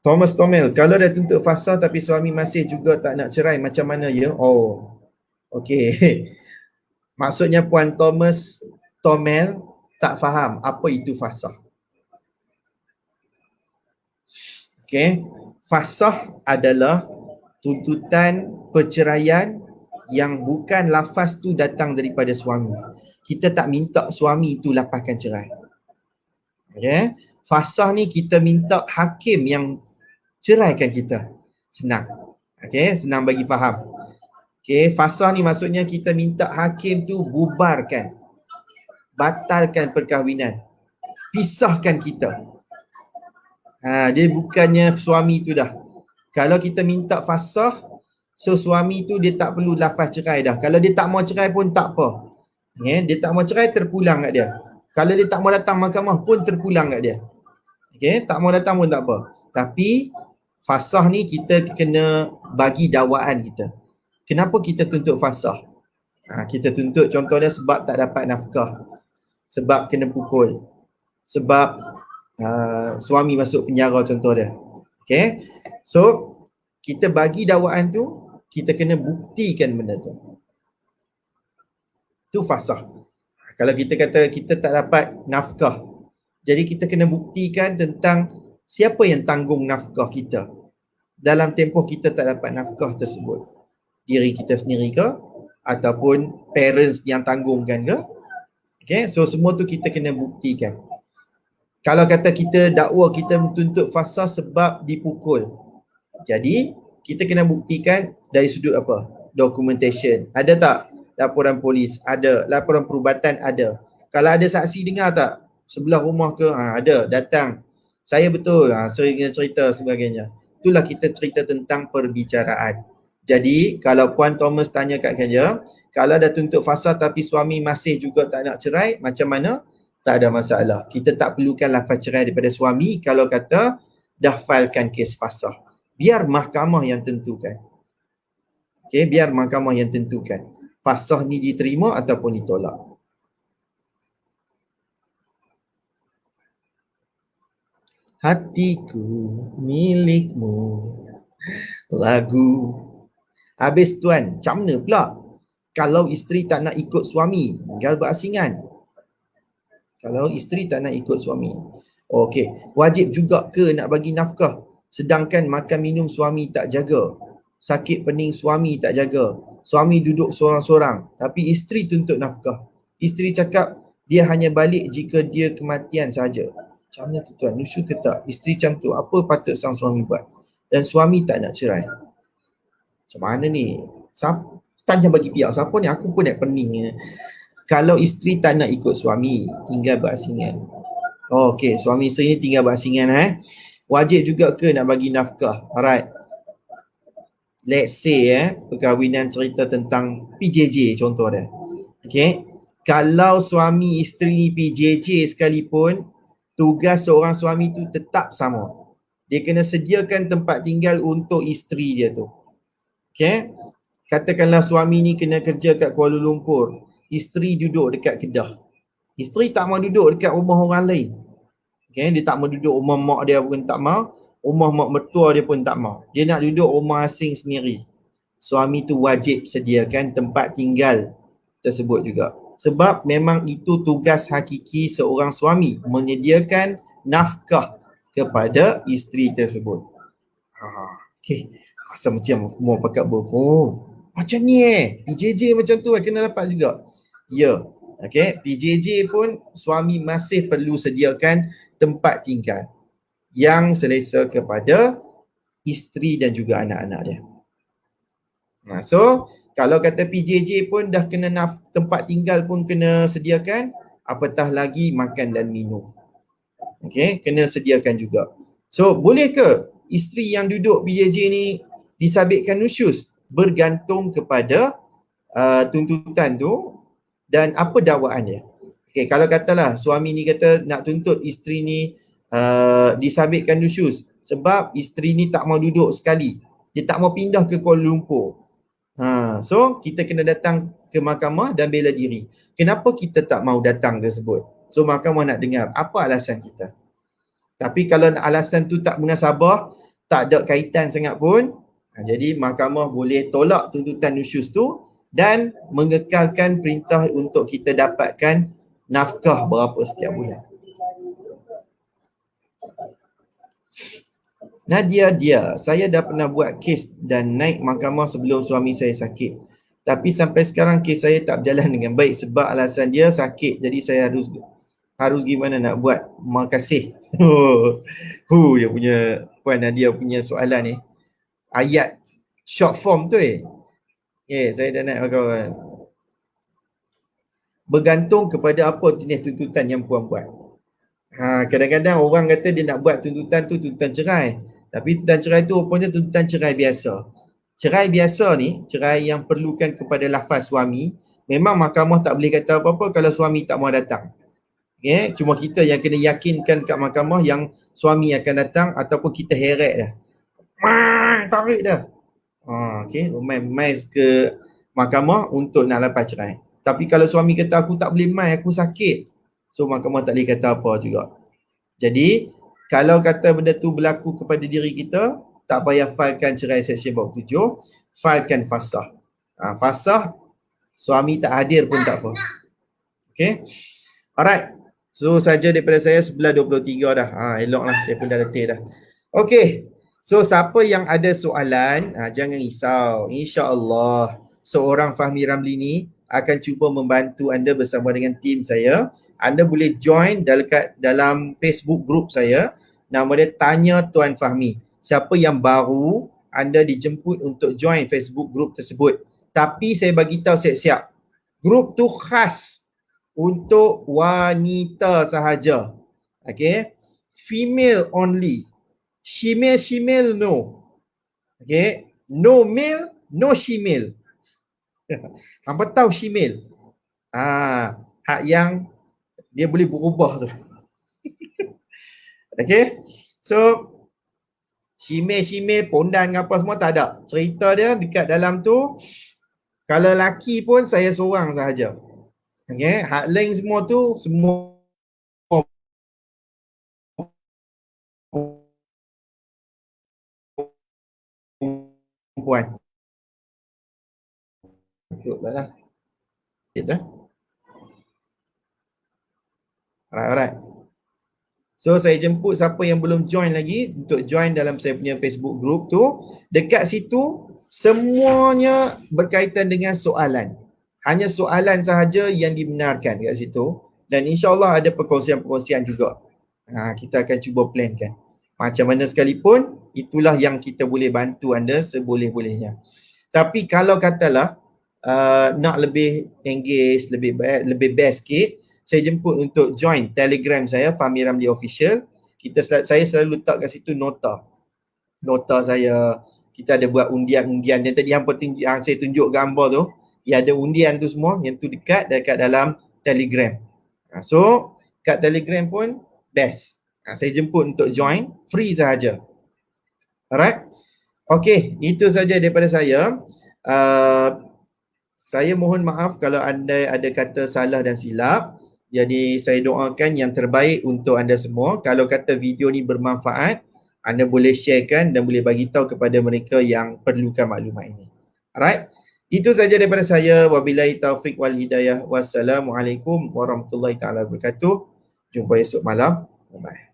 Thomas Tomel, kalau dah tuntut fasal tapi suami masih juga tak nak cerai, macam mana ya? Okey. Maksudnya Puan Thomas Tomel tak faham apa itu fasal. Okey, fasakh adalah tuntutan perceraian yang bukan lafaz tu datang daripada suami. Kita tak minta suami tu lapaskan cerai. Okey, fasakh ni kita minta hakim yang ceraikan kita. Senang. Okey, senang bagi faham. Okey, fasakh ni maksudnya kita minta hakim tu bubarkan, batalkan perkahwinan, pisahkan kita. Dia bukannya suami tu dah. Kalau kita minta fasakh, so suami tu dia tak perlu lafaz cerai dah. Kalau dia tak mau cerai pun tak apa. Dia tak mau cerai, terpulang kat dia. Kalau dia tak mau datang mahkamah pun terpulang kat dia. Tak mau datang pun tak apa. Tapi fasakh ni kita kena bagi dakwaan kita. Kenapa kita tuntut fasakh? Kita tuntut contohnya sebab tak dapat nafkah, sebab kena pukul, sebab suami masuk penjara contoh dia. So kita bagi dakwaan tu, kita kena buktikan benda tu. Tu fasakh. Kalau kita kata kita tak dapat nafkah, jadi kita kena buktikan tentang siapa yang tanggung nafkah kita dalam tempoh kita tak dapat nafkah tersebut. Diri kita sendiri ke, ataupun parents yang tanggungkan ke. So semua tu kita kena buktikan. Kalau kata kita dakwa kita menuntut fasakh sebab dipukul, jadi kita kena buktikan dari sudut apa? Documentation. Ada tak laporan polis? Ada. Laporan perubatan? Ada. Kalau ada saksi dengar tak? Sebelah rumah ke? Ada. Datang. Saya betul. Sering cerita sebagainya. Itulah kita cerita tentang perbicaraan. Jadi kalau Puan Thomas tanya kat saya, kalau dah tuntut fasakh tapi suami masih juga tak nak cerai, macam mana? Tak ada masalah. Kita tak perlukan lafaz cerai daripada suami kalau kata dah filekan kes fasakh. Biar mahkamah yang tentukan. Biar mahkamah yang tentukan. Fasakh ni diterima ataupun ditolak. Hatiku milikmu. Lagu. Habis tuan, macam mana pula kalau isteri tak nak ikut suami, tinggal berasingan? Kalau isteri tak nak ikut suami, okey, wajib juga ke nak bagi nafkah sedangkan makan minum suami tak jaga, sakit pening suami tak jaga, suami duduk seorang-seorang tapi isteri tuntut nafkah. Isteri cakap dia hanya balik jika dia kematian saja. Macam mana tu tuan? Nusyuk ke tak? Isteri macam tu, apa patut sang suami buat? Dan suami tak nak cerai. Macam mana ni? Tanya bagi pihak siapa ni? Aku pun nak pening. Kalau isteri tak nak ikut suami, tinggal berasingan. Okey, suami isteri ni tinggal berasingan. Wajib juga ke nak bagi nafkah? Alright. Let's say perkahwinan cerita tentang PJJ contoh dia. Kalau suami isteri ni PJJ sekalipun, tugas seorang suami tu tetap sama. Dia kena sediakan tempat tinggal untuk isteri dia tu. Katakanlah suami ni kena kerja kat Kuala Lumpur, isteri duduk dekat Kedah. Isteri tak mau duduk dekat rumah orang lain. Dia tak mau duduk rumah mak dia pun tak mau, rumah mak mertua dia pun tak mau. Dia nak duduk rumah asing sendiri. Suami tu wajib sediakan tempat tinggal tersebut juga. Sebab memang itu tugas hakiki seorang suami, menyediakan nafkah kepada isteri tersebut. Asal macam mau pakat macam ni PJJ macam tu kena dapat juga. Ya. PJJ pun suami masih perlu sediakan tempat tinggal yang selesa kepada isteri dan juga anak-anak dia. So kalau kata PJJ pun dah kena tempat tinggal pun kena sediakan, apatah lagi makan dan minum. Kena sediakan juga. So boleh ke isteri yang duduk PJJ ni disabitkan nusyus? Bergantung kepada tuntutan tu dan apa dakwaan dia. Kalau katalah suami ni kata nak tuntut isteri ni disabitkan nusyus sebab isteri ni tak mau duduk sekali, dia tak mau pindah ke Kuala Lumpur. So kita kena datang ke mahkamah dan bela diri. Kenapa kita tak mau datang tersebut? So mahkamah nak dengar apa alasan kita. Tapi kalau alasan tu tak munasabah, tak ada kaitan sangat pun, jadi mahkamah boleh tolak tuntutan nusyus tu dan mengekalkan perintah untuk kita dapatkan nafkah berapa setiap bulan. Nadia, saya dah pernah buat kes dan naik mahkamah sebelum suami saya sakit. Tapi sampai sekarang kes saya tak berjalan dengan baik sebab alasan dia sakit. Jadi saya harus gimana nak buat. Makasih. Dia punya Puan Nadia punya soalan ni. Ayat short form tu saya dah naik kawan. Bergantung kepada apa jenis tuntutan yang puan buat. Kadang-kadang orang kata dia nak buat tuntutan tu tuntutan cerai. Tapi tuntutan cerai tu rupanya tuntutan cerai biasa. Cerai biasa ni, cerai yang perlukan kepada lafaz suami, memang mahkamah tak boleh kata apa-apa kalau suami tak mau datang. Okay? Cuma kita yang kena yakinkan kat mahkamah yang suami akan datang ataupun kita heret dah. Tarik dah. Okay? Mai ke mahkamah untuk nak lepas cerai. Tapi kalau suami kata aku tak boleh mai, aku sakit. So mahkamah tak boleh kata apa juga. Jadi kalau kata benda tu berlaku kepada diri kita, tak payah filekan cerai Seksyen 47, filekan fasah. Fasah, suami tak hadir pun tak apa. Okay. Alright. So saja daripada saya 11.23 dah. Eloklah, saya pun dah letih dah. Okay. So siapa yang ada soalan, jangan risau. InsyaAllah seorang Fahmi Ramli ni akan cuba membantu anda bersama dengan tim saya. Anda boleh join dalam Facebook group saya. Nama dia Tanya Tuan Fahmi. Siapa yang baru, anda dijemput untuk join Facebook group tersebut. Tapi saya bagi tahu siap-siap. Grup tu khas untuk wanita sahaja. Okay. Female only. Shemale no. Okay. No male, no shemale. Hampa tahu shemale? Hak yang dia boleh berubah tu. Okay. So shemale, pondan apa semua tak ada. Cerita dia dekat dalam tu, kalau laki pun saya seorang sahaja. Okay. Hak lain semua tu semua perempuan. Ikutlah lah. Gitu. Alright. So saya jemput siapa yang belum join lagi untuk join dalam saya punya Facebook group tu. Dekat situ semuanya berkaitan dengan soalan. Hanya soalan sahaja yang dibenarkan dekat situ. Dan insyaAllah ada perkongsian-perkongsian juga. Kita akan cuba plankan. Macam mana sekalipun, itulah yang kita boleh bantu anda seboleh-bolehnya. Tapi kalau katalah nak lebih engage, lebih best sikit, saya jemput untuk join Telegram saya, Fahmi Ramli Official. Saya selalu letak kat situ nota saya. Kita ada buat undian-undian yang tadi yang saya tunjuk gambar tu. Ya, ada undian tu semua, yang tu dekat dalam Telegram. So kat Telegram pun best. Saya jemput untuk join, free sahaja. Alright. Okay, itu saja daripada saya. Saya mohon maaf kalau anda ada kata salah dan silap. Jadi saya doakan yang terbaik untuk anda semua. Kalau kata video ni bermanfaat, anda boleh sharekan dan boleh bagi tahu kepada mereka yang perlukan maklumat ini. Alright. Itu saja daripada saya. Wabillahi taufiq wal hidayah. Wassalamualaikum warahmatullahi taala wabarakatuh. Jumpa esok malam. Bye.